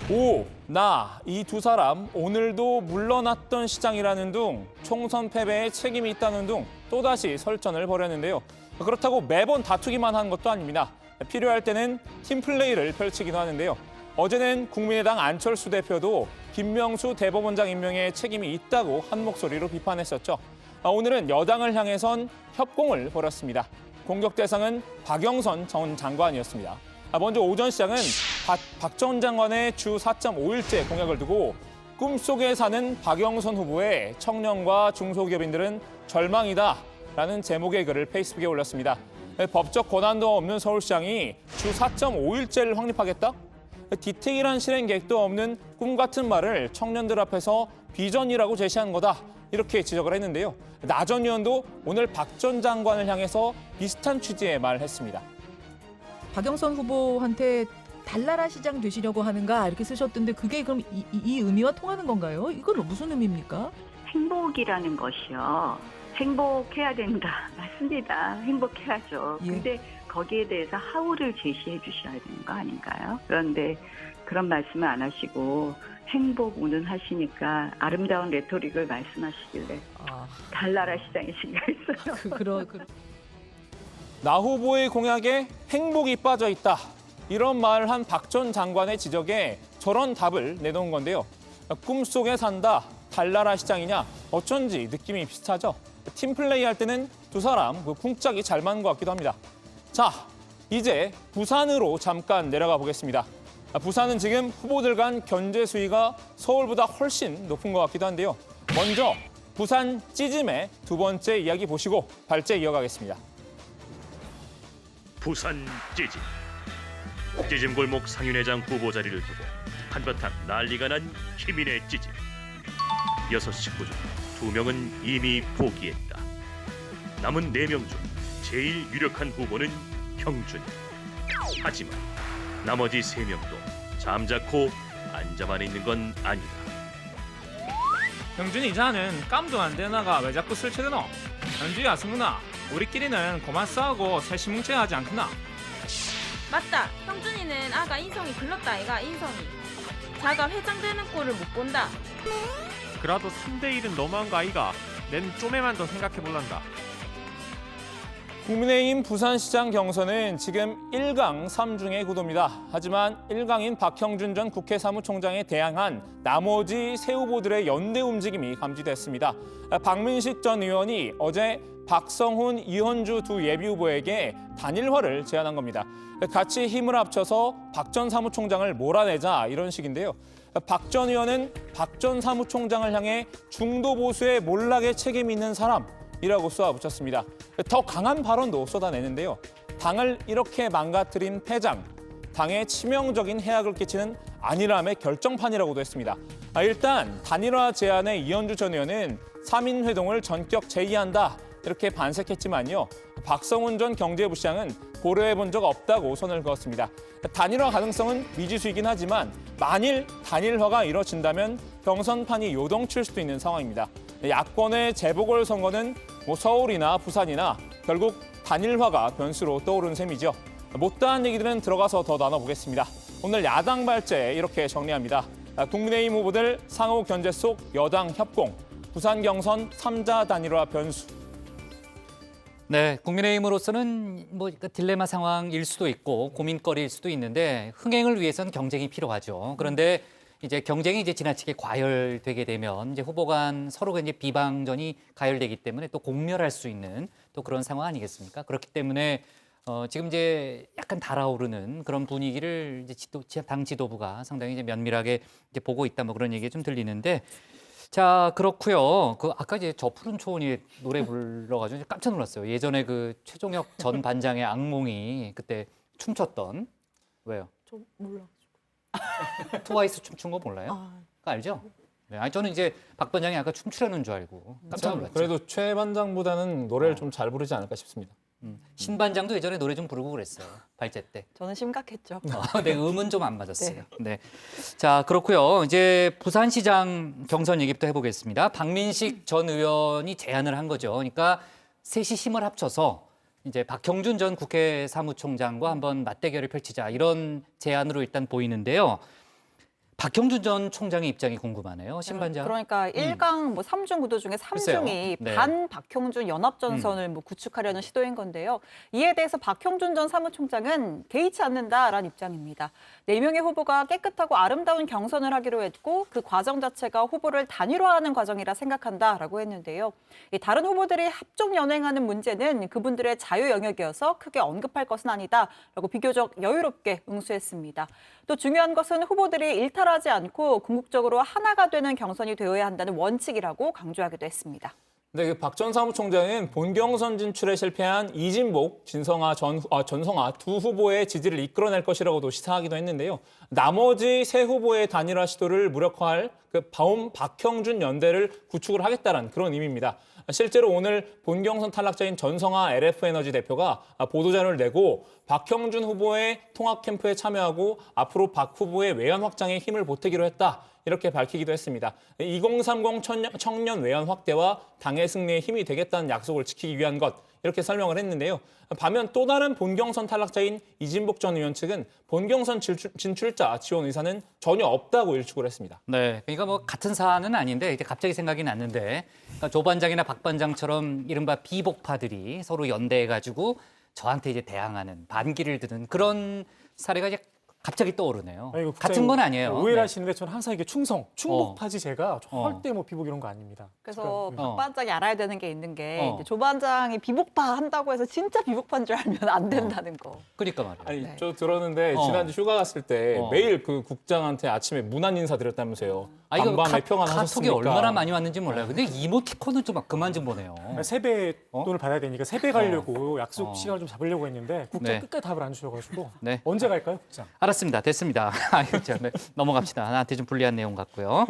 이 두 사람 오늘도 물러났던 시장이라는 둥, 총선 패배에 책임이 있다는 둥 또다시 설전을 벌였는데요. 그렇다고 매번 다투기만 한 것도 아닙니다. 필요할 때는 팀플레이를 펼치기도 하는데요. 어제는 국민의당 안철수 대표도 김명수 대법원장 임명에 책임이 있다고 한 목소리로 비판했었죠. 오늘은 여당을 향해선 협공을 벌였습니다. 공격 대상은 박영선 전 장관이었습니다. 먼저 오전 시장은 박 전 장관의 주 4.5일제 공약을 두고 꿈속에 사는 박영선 후보의 청년과 중소기업인들은 절망이다라는 제목의 글을 페이스북에 올렸습니다. 법적 권한도 없는 서울시장이 주 4.5일제를 확립하겠다? 디테일한 실행 계획도 없는 꿈 같은 말을 청년들 앞에서 비전이라고 제시한 거다. 이렇게 지적을 했는데요. 나 전 의원도 오늘 박 전 장관을 향해서 비슷한 취지의 말을 했습니다. 박영선 후보한테 달나라 시장 되시려고 하는가 이렇게 쓰셨던데 그게 그럼 이 의미와 통하는 건가요? 이건 무슨 의미입니까? 행복이라는 것이요. 행복해야 된다. 맞습니다. 행복해야죠. 근데 거기에 대해서 하우를 제시해 주셔야 되는 거 아닌가요? 그런데 그런 말씀을 안 하시고 행복 운운하시니까 아름다운 레토릭을 말씀하시길래 달나라 시장이 생각했어요. 나 후보의 공약에 행복이 빠져 있다. 이런 말을 한 박 전 장관의 지적에 저런 답을 내놓은 건데요. 꿈속에 산다, 달나라 시장이냐 어쩐지 느낌이 비슷하죠. 팀플레이 할 때는 두 사람 쿵짝이 잘 맞는 것 같기도 합니다. 자, 이제 부산으로 잠깐 내려가 보겠습니다. 부산은 지금 후보들 간 견제 수위가 서울보다 훨씬 높은 것 같기도 한데요. 먼저 부산 찌짐의 두 번째 이야기 보시고 발제 이어가겠습니다. 부산 찌짐. 찌짐골목 상윤회장 후보 자리를 두고 한바탕 난리가 난 희민의 찌짐. 6 식구 중 2명은 이미 포기했다. 남은 4명 중 제일 유력한 후보는 형준이. 하지만 나머지 3명도 잠자코 앉아만 있는 건 아니다. 형준이 자는 깜도 안 되나가 왜 자꾸 설치되노? 현주야, 승훈아, 우리끼리는 그만 싸우고 셋이 뭉쳐야 하지 않겠나? 맞다. 형준이는 아가 인성이 글렀다 아이가 인성이. 자가 회장되는 꼴을 못 본다. 그래도 3대1은 너무한 거 아이가? 낸 좀에만 더 생각해볼란다. 국민의힘 부산시장 경선은 지금 1강 3중의 구도입니다. 하지만 1강인 박형준 전 국회 사무총장에 대항한 나머지 새 후보들의 연대 움직임이 감지됐습니다. 박민식 전 의원이 어제 박성훈, 이현주 두 예비후보에게 단일화를 제안한 겁니다. 같이 힘을 합쳐서 박 전 사무총장을 몰아내자 이런 식인데요. 박 전 의원은 박 전 사무총장을 향해 중도 보수의 몰락에 책임 있는 사람이라고 쏘아붙였습니다. 더 강한 발언도 쏟아내는데요. 당을 이렇게 망가뜨린 패장, 당에 치명적인 해악을 끼치는 안일함의 결정판이라고도 했습니다. 일단 단일화 제안에 이현주 전 의원은 3인 회동을 전격 제의한다. 이렇게 반색했지만요. 박성훈 전 경제부시장은 고려해본 적 없다고 선을 그었습니다. 단일화 가능성은 미지수이긴 하지만 만일 단일화가 이뤄진다면 경선판이 요동칠 수도 있는 상황입니다. 야권의 재보궐선거는 서울이나 부산이나 결국 단일화가 변수로 떠오르는 셈이죠. 못다한 얘기들은 들어가서 더 나눠보겠습니다. 오늘 야당 발제 이렇게 정리합니다. 국민의힘 후보들 상호 견제 속 여당 협공, 부산 경선 3자 단일화 변수. 네, 국민의힘으로서는 딜레마 상황일 수도 있고 고민거리일 수도 있는데 흥행을 위해서는 경쟁이 필요하죠. 그런데 이제 경쟁이 지나치게 과열되게 되면 이제 후보 간 서로 이제 비방전이 가열되기 때문에 또 공멸할 수 있는 또 그런 상황 아니겠습니까? 그렇기 때문에 지금 이제 약간 달아오르는 그런 분위기를 이제 당 지도부가 상당히 이제 면밀하게 이제 보고 있다 그런 얘기 좀 들리는데. 자, 그렇고요. 아까 이제 저 푸른 초원이 노래 불러가지고 깜짝 놀랐어요. 예전에 최종혁 전 반장의 악몽이 그때 춤췄던. 왜요? 저 몰라. 트와이스 춤춘 거 몰라요? 그거 알죠? 네, 아니 저는 이제 박 반장이 아까 춤추려는 줄 알고 깜짝 놀랐죠. 그래도 최 반장보다는 노래를 좀 잘 부르지 않을까 싶습니다. 신 반장도 예전에 노래 좀 부르고 그랬어요. 발제 때. 저는 심각했죠. 네, 음은 좀 안 맞았어요. 네. 자, 그렇고요. 이제 부산시장 경선 얘기부터 해보겠습니다. 박민식 전 의원이 제안을 한 거죠. 그러니까 셋이 힘을 합쳐서 이제 박형준 전 국회 사무총장과 한번 맞대결을 펼치자 이런 제안으로 일단 보이는데요. 박형준 전 총장의 입장이 궁금하네요. 신반장. 그러니까 1강 뭐 3중 구도 중에 3중이 네. 반 박형준 연합전선을 뭐 구축하려는 시도인 건데요. 이에 대해서 박형준 전 사무총장은 개의치 않는다라는 입장입니다. 4명의 후보가 깨끗하고 아름다운 경선을 하기로 했고 그 과정 자체가 후보를 단일화하는 과정이라 생각한다라고 했는데요. 다른 후보들이 합종 연행하는 문제는 그분들의 자유 영역이어서 크게 언급할 것은 아니다라고 비교적 여유롭게 응수했습니다. 또 중요한 것은 후보들이 일탈하지 않고 궁극적으로 하나가 되는 경선이 되어야 한다는 원칙이라고 강조하기도 했습니다. 네, 박 전 사무총장은 본경선 진출에 실패한 이진복, 전성아 두 후보의 지지를 이끌어낼 것이라고도 시사하기도 했는데요. 나머지 세 후보의 단일화 시도를 무력화할 박형준 연대를 구축을 하겠다는 그런 의미입니다. 실제로 오늘 본경선 탈락자인 전성아 LF에너지 대표가 보도자료를 내고 박형준 후보의 통합 캠프에 참여하고 앞으로 박 후보의 외연 확장에 힘을 보태기로 했다. 이렇게 밝히기도 했습니다. 2030 청년 외연 확대와 당의 승리에 힘이 되겠다는 약속을 지키기 위한 것 이렇게 설명을 했는데요. 반면 또 다른 본경선 탈락자인 이진복 전 의원 측은 본경선 진출자 지원 의사는 전혀 없다고 일축을 했습니다. 네, 그러니까 뭐 같은 사안은 아닌데 이제 갑자기 생각이 났는데 그러니까 조 반장이나 박 반장처럼 이른바 비복파들이 서로 연대해가지고 저한테 이제 대항하는 반기를 드는 그런 사례가 이제 갑자기 떠오르네요. 아니, 같은 건 아니에요. 오해를 네. 하시는데 저는 항상 이게 충복파지 제가 절대 뭐 비복 이런 거 아닙니다. 그래서 그러니까, 박 반장이 알아야 되는 게 있는 게 이제 조 반장이 비복파 한다고 해서 진짜 비복파인 줄 알면 안 된다는 거. 그러니까 말이에요. 아니, 네. 저 들었는데 지난주 휴가 갔을 때 매일 그 국장한테 아침에 문안 인사 드렸다면서요. 이거 간밤에 평안 카톡이 하셨습니까? 얼마나 많이 왔는지 몰라요. 근데 이모티콘은 좀 그만 좀 보내요. 세배 돈을 받아야 되니까 세배 가려고 약속 시간을 좀 잡으려고 했는데 국장 네. 끝까지 답을 안 주셔가지고 네. 언제 갈까요, 국장? 알았습니다. 됐습니다. 아이고, 참, 네. 넘어갑시다. 나한테 좀 불리한 내용 같고요.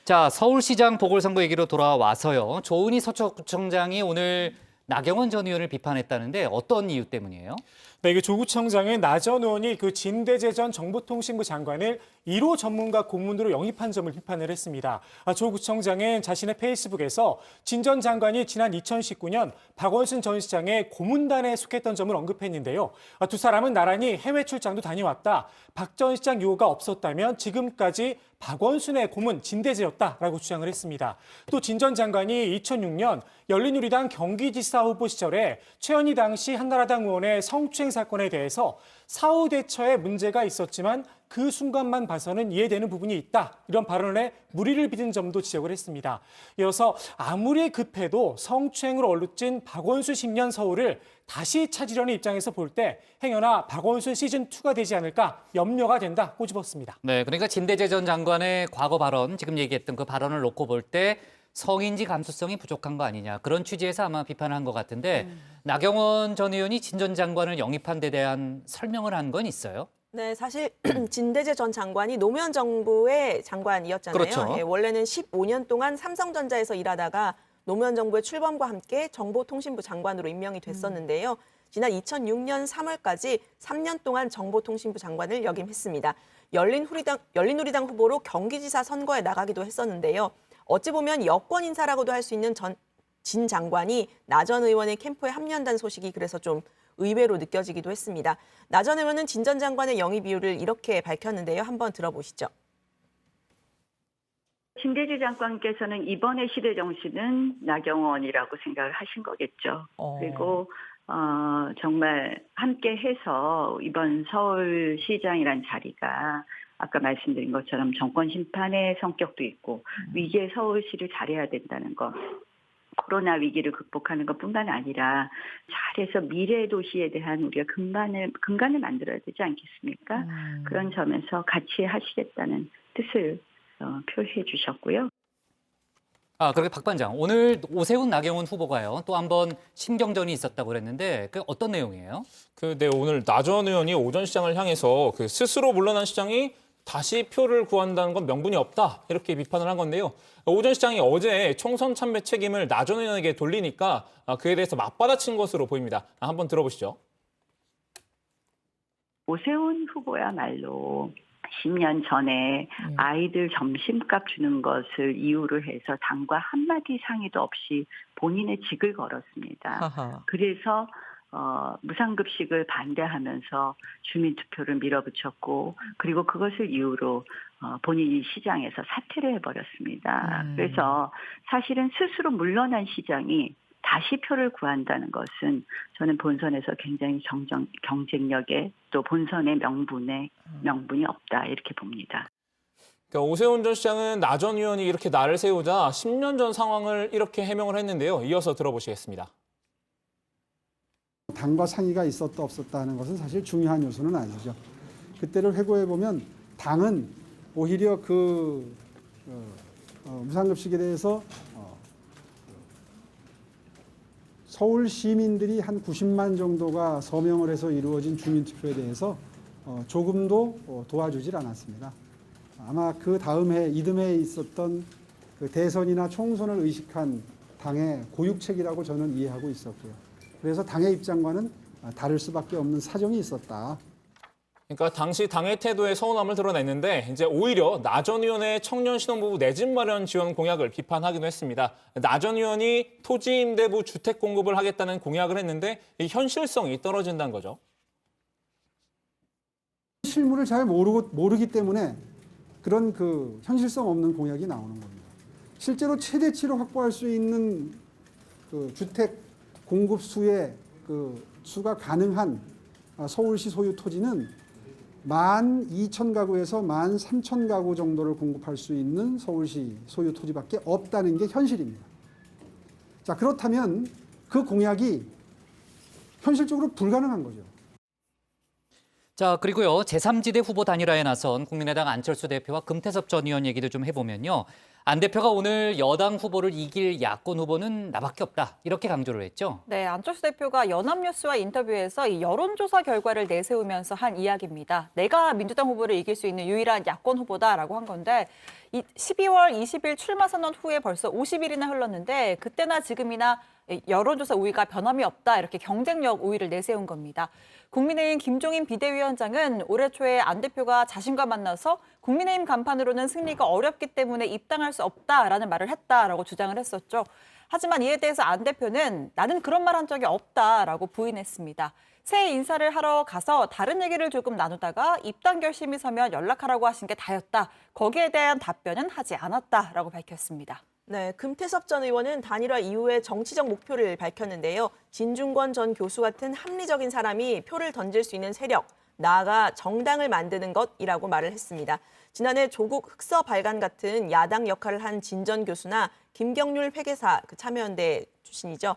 자, 서울시장 보궐선거 얘기로 돌아와서요. 조은희 서초구청장이 오늘 나경원 전 의원을 비판했다는데 어떤 이유 때문이에요? 네, 이게 조구청장은 나 전 의원이 그 진대재 전 정보통신부 장관을 1호 전문가 고문으로 영입한 점을 비판을 했습니다. 조 구청장은 자신의 페이스북에서 진 전 장관이 지난 2019년 박원순 전 시장의 고문단에 속했던 점을 언급했는데요. 두 사람은 나란히 해외 출장도 다녀왔다. 박 전 시장 요구가 없었다면 지금까지 박원순의 고문 진대재였다라고 주장을 했습니다. 또 진 전 장관이 2006년 열린우리당 경기지사 후보 시절에 최현희 당시 한나라당 의원의 성추행 사건에 대해서 사후 대처에 문제가 있었지만 그 순간만 봐서는 이해되는 부분이 있다. 이런 발언에 무리를 빚은 점도 지적을 했습니다. 이어서 아무리 급해도 성추행으로 얼룩진 박원순 10년 서울을 다시 찾으려는 입장에서 볼 때 행여나 박원순 시즌2가 되지 않을까 염려가 된다 꼬집었습니다. 네, 그러니까 진대재 전 장관의 과거 발언, 지금 얘기했던 그 발언을 놓고 볼 때 성인지 감수성이 부족한 거 아니냐. 그런 취지에서 아마 비판을 한 것 같은데 나경원 전 의원이 진 전 장관을 영입한 데 대한 설명을 한 건 있어요? 네, 사실 진대재 전 장관이 노무현 정부의 장관이었잖아요. 그렇죠. 예, 원래는 15년 동안 삼성전자에서 일하다가 노무현 정부의 출범과 함께 정보통신부 장관으로 임명이 됐었는데요. 지난 2006년 3월까지 3년 동안 정보통신부 장관을 역임했습니다. 열린우리당 후보로 경기지사 선거에 나가기도 했었는데요. 어찌 보면 여권 인사라고도 할 수 있는 진 장관이 나 전 의원의 캠프에 합류한다는 소식이 그래서 좀 의외로 느껴지기도 했습니다. 나 전 의원은 진 전 장관의 영입 이유를 이렇게 밝혔는데요. 한번 들어보시죠. 진대재 장관께서는 이번의 시대 정신은 나경원이라고 생각을 하신 거겠죠. 그리고 정말 함께 해서 이번 서울시장이란 자리가 아까 말씀드린 것처럼 정권 심판의 성격도 있고 위기의 서울시를 잘해야 된다는 것. 코로나 위기를 극복하는 것뿐만 아니라 잘해서 미래 도시에 대한 우리가 근간을 만들어야 되지 않겠습니까? 그런 점에서 같이 하시겠다는 뜻을 표해 주셨고요. 그렇게 박 반장, 오늘 오세훈 나경원 후보가요. 또 한 번 신경전이 있었다고 그랬는데 그 어떤 내용이에요? 네, 오늘 나 전 의원이 오 전 시장을 향해서 그 스스로 물러난 시장이 다시 표를 구한다는 건 명분이 없다. 이렇게 비판을 한 건데요. 오 전 시장이 어제 총선 참배 책임을 나 전 의원에게 돌리니까 그에 대해서 맞받아친 것으로 보입니다. 한번 들어보시죠. 오세훈 후보야말로 10년 전에 아이들 점심값 주는 것을 이유로 해서 당과 한마디 상의도 없이 본인의 직을 걸었습니다. 그래서 무상급식을 반대하면서 주민투표를 밀어붙였고 그리고 그것을 이유로 본인이 시장에서 사퇴를 해버렸습니다. 그래서 사실은 스스로 물러난 시장이 다시 표를 구한다는 것은 저는 본선에서 굉장히 경쟁력에 또 본선의 명분이 없다 이렇게 봅니다. 그러니까 오세훈 전 시장은 나 전 의원이 이렇게 날을 세우자 10년 전 상황을 이렇게 해명을 했는데요. 이어서 들어보시겠습니다. 당과 상의가 있었다 없었다 하는 것은 사실 중요한 요소는 아니죠. 그때를 회고해 보면 당은 오히려 그 무상급식에 대해서 서울 시민들이 한 90만 정도가 서명을 해서 이루어진 주민투표에 대해서 조금도 도와주질 않았습니다. 아마 그 다음 해 이듬해에 있었던 그 대선이나 총선을 의식한 당의 고육책이라고 저는 이해하고 있었고요. 그래서 당의 입장과는 다를 수밖에 없는 사정이 있었다. 그러니까 당시 당의 태도에 서운함을 드러냈는데 이제 오히려 나 전 의원의 청년 신혼부부 내 집 마련 지원 공약을 비판하기도 했습니다. 나 전 의원이 토지 임대부 주택 공급을 하겠다는 공약을 했는데 이 현실성이 떨어진다는 거죠. 실물을 잘 모르기 때문에 그런 그 현실성 없는 공약이 나오는 겁니다. 실제로 최대치로 확보할 수 있는 그 주택 공급 수의 그 수가 가능한 서울시 소유 토지는 12,000가구에서 13,000가구 정도를 공급할 수 있는 서울시 소유 토지밖에 없다는 게 현실입니다. 자, 그렇다면 그 공약이 현실적으로 불가능한 거죠. 자, 그리고요. 제3지대 후보 단일화에 나선 국민의당 안철수 대표와 금태섭 전 의원 얘기도 좀 해보면요. 안 대표가 오늘 여당 후보를 이길 야권 후보는 나밖에 없다. 이렇게 강조를 했죠. 네, 안철수 대표가 연합뉴스와 인터뷰에서 이 여론조사 결과를 내세우면서 한 이야기입니다. 내가 민주당 후보를 이길 수 있는 유일한 야권 후보다라고 한 건데 12월 20일 출마 선언 후에 벌써 50일이나 흘렀는데 그때나 지금이나 여론조사 우위가 변함이 없다. 이렇게 경쟁력 우위를 내세운 겁니다. 국민의힘 김종인 비대위원장은 올해 초에 안 대표가 자신과 만나서 국민의힘 간판으로는 승리가 어렵기 때문에 입당할 수 없다라는 말을 했다라고 주장을 했었죠. 하지만 이에 대해서 안 대표는 나는 그런 말 한 적이 없다라고 부인했습니다. 새 인사를 하러 가서 다른 얘기를 조금 나누다가 입당 결심이 서면 연락하라고 하신 게 다였다. 거기에 대한 답변은 하지 않았다라고 밝혔습니다. 네, 금태섭 전 의원은 단일화 이후에 정치적 목표를 밝혔는데요. 진중권 전 교수 같은 합리적인 사람이 표를 던질 수 있는 세력, 나아가 정당을 만드는 것이라고 말을 했습니다. 지난해 조국 흑서 발간 같은 야당 역할을 한 진 전 교수나 김경률 회계사, 그 참여연대 출신이죠.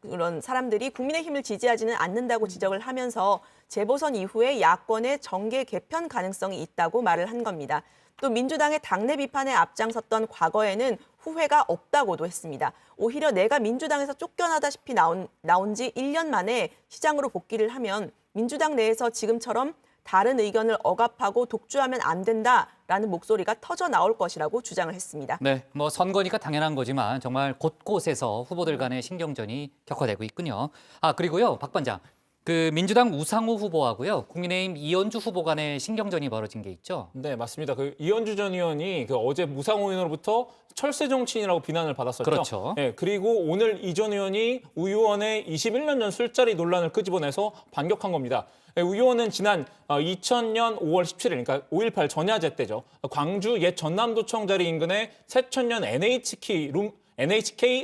그런 사람들이 국민의힘을 지지하지는 않는다고 지적을 하면서 재보선 이후에 야권의 정계 개편 가능성이 있다고 말을 한 겁니다. 또 민주당의 당내 비판에 앞장섰던 과거에는 후회가 없다고도 했습니다. 오히려 내가 민주당에서 쫓겨나다시피 나온 지 1년 만에 시장으로 복귀를 하면 민주당 내에서 지금처럼 다른 의견을 억압하고 독주하면 안 된다라는 목소리가 터져 나올 것이라고 주장을 했습니다. 네, 뭐 선거니까 당연한 거지만 정말 곳곳에서 후보들 간의 신경전이 격화되고 있군요. 아, 그리고요, 박 반장. 그 민주당 우상호 후보하고요, 국민의힘 이현주 후보 간의 신경전이 벌어진 게 있죠. 네, 맞습니다. 그 이현주 전 의원이 그 어제 우상호 의원으로부터 철새 정치인이라고 비난을 받았었죠. 그렇죠. 네, 그리고 오늘 이 전 의원이 우 의원의 21년 전 술자리 논란을 끄집어내서 반격한 겁니다. 우 의원은 지난 2000년 5월 17일, 그러니까 5.18 전야제 때죠. 광주 옛 전남도청 자리 인근의 새천년 NHK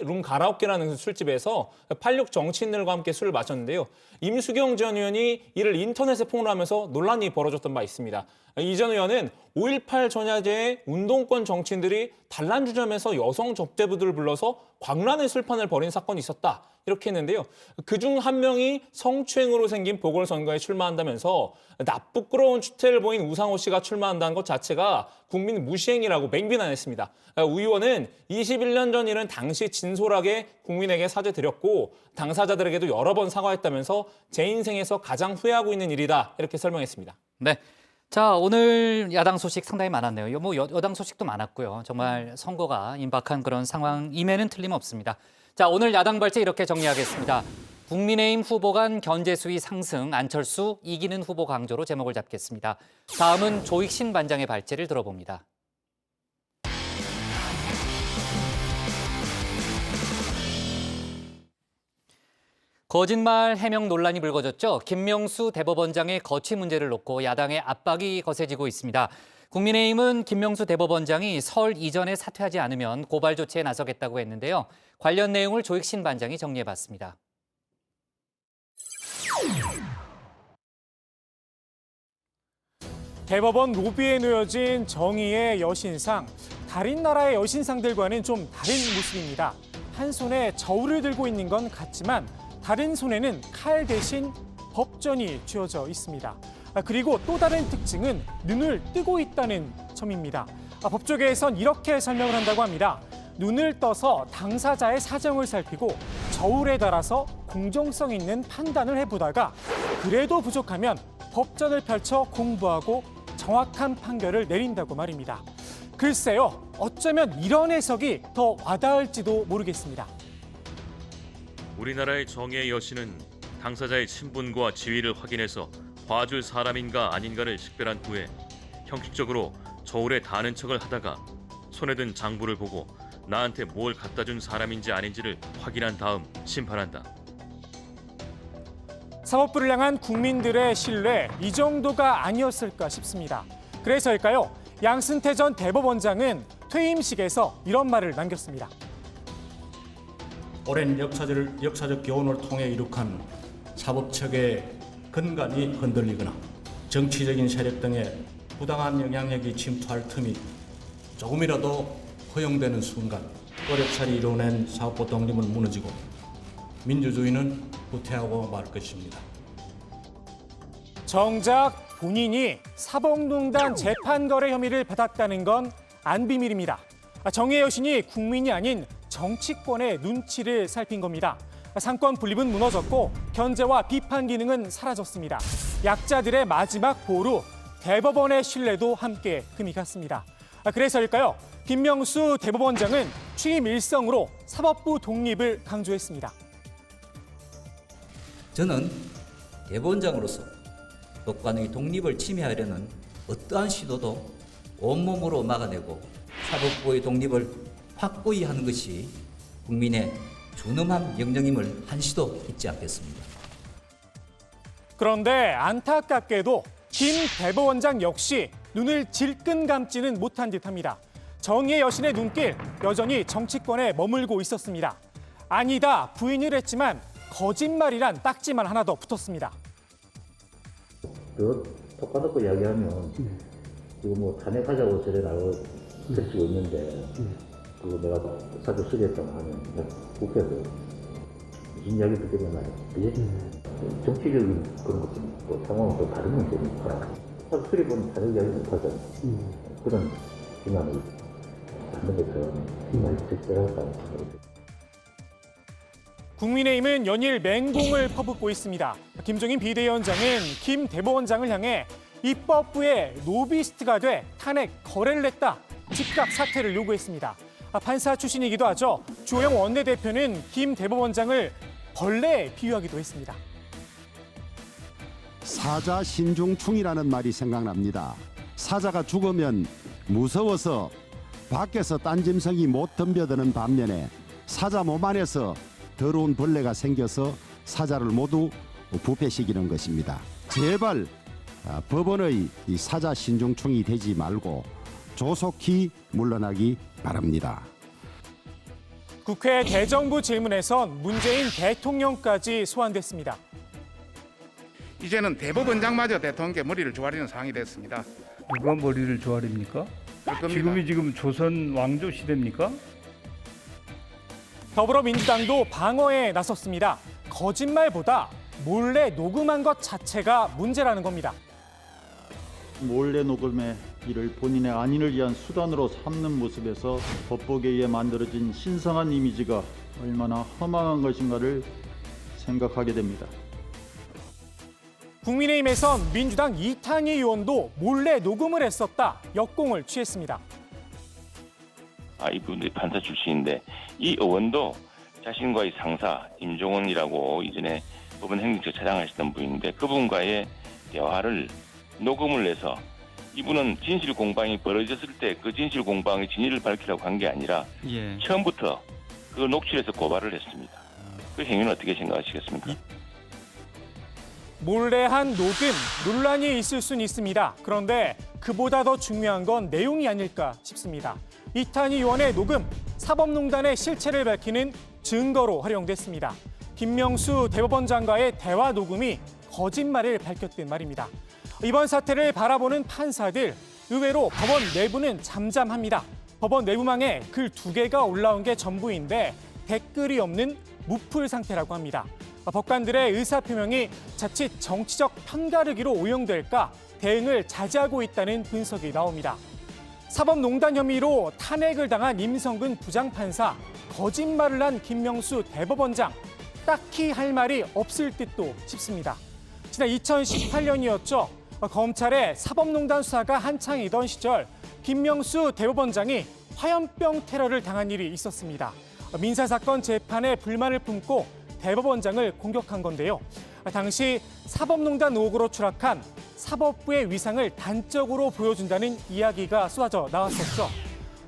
룸 가라오케라는 술집에서 86 정치인들과 함께 술을 마셨는데요. 임수경 전 의원이 이를 인터넷에 폭로하면서 논란이 벌어졌던 바 있습니다. 이 전 의원은 5.18 전야제에 운동권 정치인들이 단란주점에서 여성 접대부들을 불러서 광란의 술판을 벌인 사건이 있었다. 이렇게 했는데요. 그중 한 명이 성추행으로 생긴 보궐선거에 출마한다면서 나쁘끄러운 추태를 보인 우상호 씨가 출마한다는 것 자체가 국민 무시행위라고 맹비난했습니다. 우 의원은 21년 전 일은 당시 진솔하게 국민에게 사죄드렸고 당사자들에게도 여러 번 사과했다면서 제 인생에서 가장 후회하고 있는 일이다. 이렇게 설명했습니다. 네. 자, 오늘 야당 소식 상당히 많았네요. 뭐 여당 소식도 많았고요. 정말 선거가 임박한 그런 상황임에는 틀림없습니다. 자, 오늘 야당 발제 이렇게 정리하겠습니다. 국민의힘 후보 간 견제 수위 상승, 안철수 이기는 후보 강조로 제목을 잡겠습니다. 다음은 조익신 반장의 발제를 들어봅니다. 거짓말 해명 논란이 불거졌죠. 김명수 대법원장의 거취 문제를 놓고 야당의 압박이 거세지고 있습니다. 국민의힘은 김명수 대법원장이 설 이전에 사퇴하지 않으면 고발 조치에 나서겠다고 했는데요. 관련 내용을 조익신 반장이 정리해봤습니다. 대법원 로비에 놓여진 정의의 여신상. 다른 나라의 여신상들과는 좀 다른 모습입니다. 한 손에 저울을 들고 있는 건 같지만 다른 손에는 칼 대신 법전이 쥐어져 있습니다. 그리고 또 다른 특징은 눈을 뜨고 있다는 점입니다. 법조계에선 이렇게 설명을 한다고 합니다. 눈을 떠서 당사자의 사정을 살피고 저울에 달아서 공정성 있는 판단을 해보다가 그래도 부족하면 법전을 펼쳐 공부하고 정확한 판결을 내린다고 말입니다. 글쎄요, 어쩌면 이런 해석이 더 와닿을지도 모르겠습니다. 우리나라의 정의의 여신은 당사자의 신분과 지위를 확인해서 봐줄 사람인가 아닌가를 식별한 후에 형식적으로 저울에 다는 척을 하다가 손에 든 장부를 보고 나한테 뭘 갖다 준 사람인지 아닌지를 확인한 다음 심판한다. 사법부를 향한 국민들의 신뢰, 이 정도가 아니었을까 싶습니다. 그래서일까요? 양승태 전 대법원장은 퇴임식에서 이런 말을 남겼습니다. 오랜 역사적 교훈을 통해 이룩한 사법체계의 근간이 흔들리거나 정치적인 세력 등의 부당한 영향력이 침투할 틈이 조금이라도 허용되는 순간 어렵사리 이뤄낸 사법부 독립은 무너지고 민주주의는 후퇴하고 말 것입니다. 정작 본인이 사법농단 재판거래 혐의를 받았다는 건 안 비밀입니다. 정의의 여신이 국민이 아닌 정치권의 눈치를 살핀 겁니다. 상권 분립은 무너졌고 견제와 비판 기능은 사라졌습니다. 약자들의 마지막 보루, 대법원의 신뢰도 함께 금이 갔습니다. 그래서일까요? 김명수 대법원장은 취임 일성으로 사법부 독립을 강조했습니다. 저는 대법원장으로서 법관의 독립을 침해하려는 어떠한 시도도 온몸으로 막아내고 사법부의 독립을 확고히 하는 것이 국민의 준엄한 명령임을 한시도 잊지 않겠습니다. 그런데 안타깝게도 김 대법원장 역시 눈을 질끈 감지는 못한 듯합니다. 정의의 여신의 눈길 여전히 정치권에 머물고 있었습니다. 아니다 부인을 했지만 거짓말이란 딱지만 하나 더 붙었습니다. 똑같고 이야기하면 지금 뭐 탄핵하자고 저래 나고 펼치고 있는데 그거 내가 사주 쓰겠다고 하면 국회에서 무슨 이야기 듣겠냐 말이야. 정치적인 그런 것도 있고 상황은 또 다른 문제니까 사주 수립은 다른 이야기 못하잖아. 그런 비난을 받는 게 정말 적절할까. 국민의힘은 연일 맹공을 퍼붓고 있습니다. 김종인 비대위원장은 김 대법원장을 향해 입법부의 로비스트가 돼 탄핵 거래를 했다. 즉각 사퇴를 요구했습니다. 판사 출신이기도 하죠. 주호영 원내대표는 김 대법원장을 벌레에 비유하기도 했습니다. 사자 신중충이라는 말이 생각납니다. 사자가 죽으면 무서워서 밖에서 딴 짐승이 못 덤벼드는 반면에 사자 몸 안에서 더러운 벌레가 생겨서 사자를 모두 부패시키는 것입니다. 제발 법원의 이 사자 신중충이 되지 말고 조속히 물러나기 바랍니다. 국회 대정부 질문에선 문재인 대통령까지 소환됐습니다. 이제는 대법원장마저 대통령께 머리를 조아리는 상황이 됐습니다. 누가 머리를 조아립니까? 지금이 지금 조선 왕조 시대입니까? 더불어민주당도 방어에 나섰습니다. 거짓말보다 몰래 녹음한 것 자체가 문제라는 겁니다. 몰래 녹음의 이를 본인의 안위를 위한 수단으로 삼는 모습에서 법복에 의해 만들어진 신성한 이미지가 얼마나 허망한 것인가를 생각하게 됩니다. 국민의힘에선 민주당 이탄희 의원도 몰래 녹음을 했었다. 역공을 취했습니다. 이분들이 판사 출신인데 이 의원도 자신과의 상사 임종원이라고 이전에 법원 행정처 차장하시던 분인데 그분과의 대화를 녹음을 해서 이분은 진실 공방이 벌어졌을 때 그 진실 공방의 진위를 밝히려고 한 게 아니라 처음부터 그 녹취해서 고발을 했습니다. 그 행위는 어떻게 생각하시겠습니까? 몰래 한 녹음, 논란이 있을 수는 있습니다. 그런데 그 그보다 더 중요한 건 내용이 아닐까 싶습니다. 이탄희 의원의 녹음, 사법농단의 실체를 밝히는 증거로 활용됐습니다. 김명수 대법원장과의 대화 녹음이 거짓말을 밝혔던 말입니다. 이번 사태를 바라보는 판사들, 의외로 법원 내부는 잠잠합니다. 법원 내부망에 글 2개가 올라온 게 전부인데 댓글이 없는 무풀 상태라고 합니다. 법관들의 의사표명이 자칫 정치적 편가르기로 오용될까 대응을 자제하고 있다는 분석이 나옵니다. 사법농단 혐의로 탄핵을 당한 임성근 부장판사, 거짓말을 한 김명수 대법원장, 딱히 할 말이 없을 듯도 싶습니다. 지난 2018년이었죠. 검찰의 사법농단 수사가 한창이던 시절 김명수 대법원장이 화염병 테러를 당한 일이 있었습니다. 민사사건 재판에 불만을 품고 대법원장을 공격한 건데요. 당시 사법농단 의혹으로 추락한 사법부의 위상을 단적으로 보여준다는 이야기가 쏟아져 나왔었죠.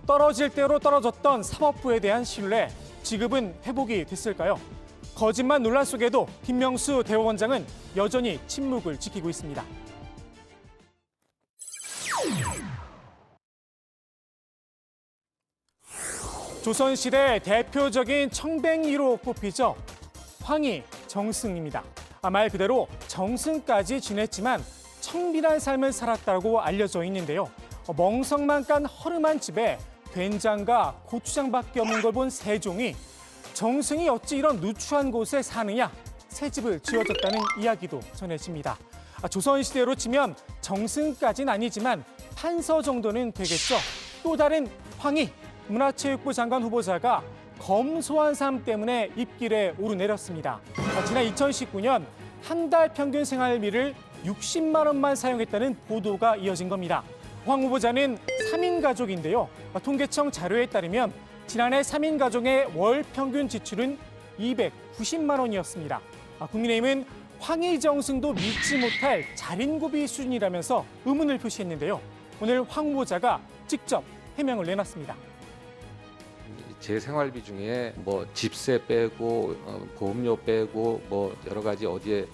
떨어질 대로 떨어졌던 사법부에 대한 신뢰, 지금은 회복이 됐을까요? 거짓말 논란 속에도 김명수 대법원장은 여전히 침묵을 지키고 있습니다. 조선시대 대표적인 청백리로 꼽히죠. 황희 정승입니다. 말 그대로 정승까지 지냈지만 청빈한 삶을 살았다고 알려져 있는데요. 멍석만 깐 허름한 집에 된장과 고추장밖에 없는 걸 본 세종이 정승이 어찌 이런 누추한 곳에 사느냐, 새 집을 지어줬다는 이야기도 전해집니다. 조선시대로 치면 정승까지는 아니지만 판서 정도는 되겠죠. 또 다른 황희 문화체육부 장관 후보자가 검소한 삶 때문에 입길에 오르내렸습니다. 지난 2019년 한 달 평균 생활비를 60만 원만 사용했다는 보도가 이어진 겁니다. 황 후보자는 3인 가족인데요. 통계청 자료에 따르면 지난해 3인 가족의 월 평균 지출은 290만 원이었습니다. 국민의힘은 황희 정승도 믿지 못할 자린고비 수준이라면서 의문을 표시했는데요. 오늘 황 후보자가 직접 해명을 내놨습니다. 제 생활비 중에 뭐 집세 빼고 보험료 빼고 뭐 여러 가지 어디에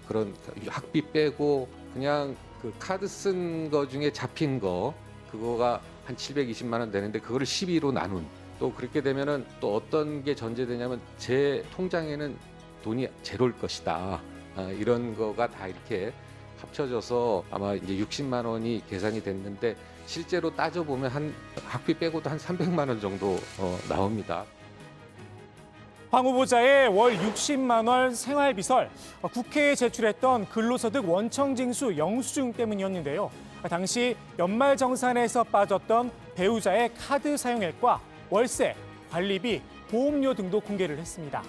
그런 학비 빼고 그냥 그 카드 쓴 거 중에 잡힌 거 그거가 한 720만 원 되는데 그거를 12로 나눈, 또 그렇게 되면은 또 어떤 게 전제되냐면 제 통장에는 돈이 제로일 것이다. 이런 거가 다 이렇게 합쳐져서 아마 이제 60만 원이 계산이 됐는데 실제로 따져보면 한 학비 빼고도 한 300만 원 정도 나옵니다. 황 후보자의 월 60만 원 생활비설, 국회에 제출했던 근로소득 원청징수 영수증 때문이었는데요. 당시 연말정산에서 빠졌던 배우자의 카드 사용액과 월세, 관리비, 보험료 등도 공개를 했습니다.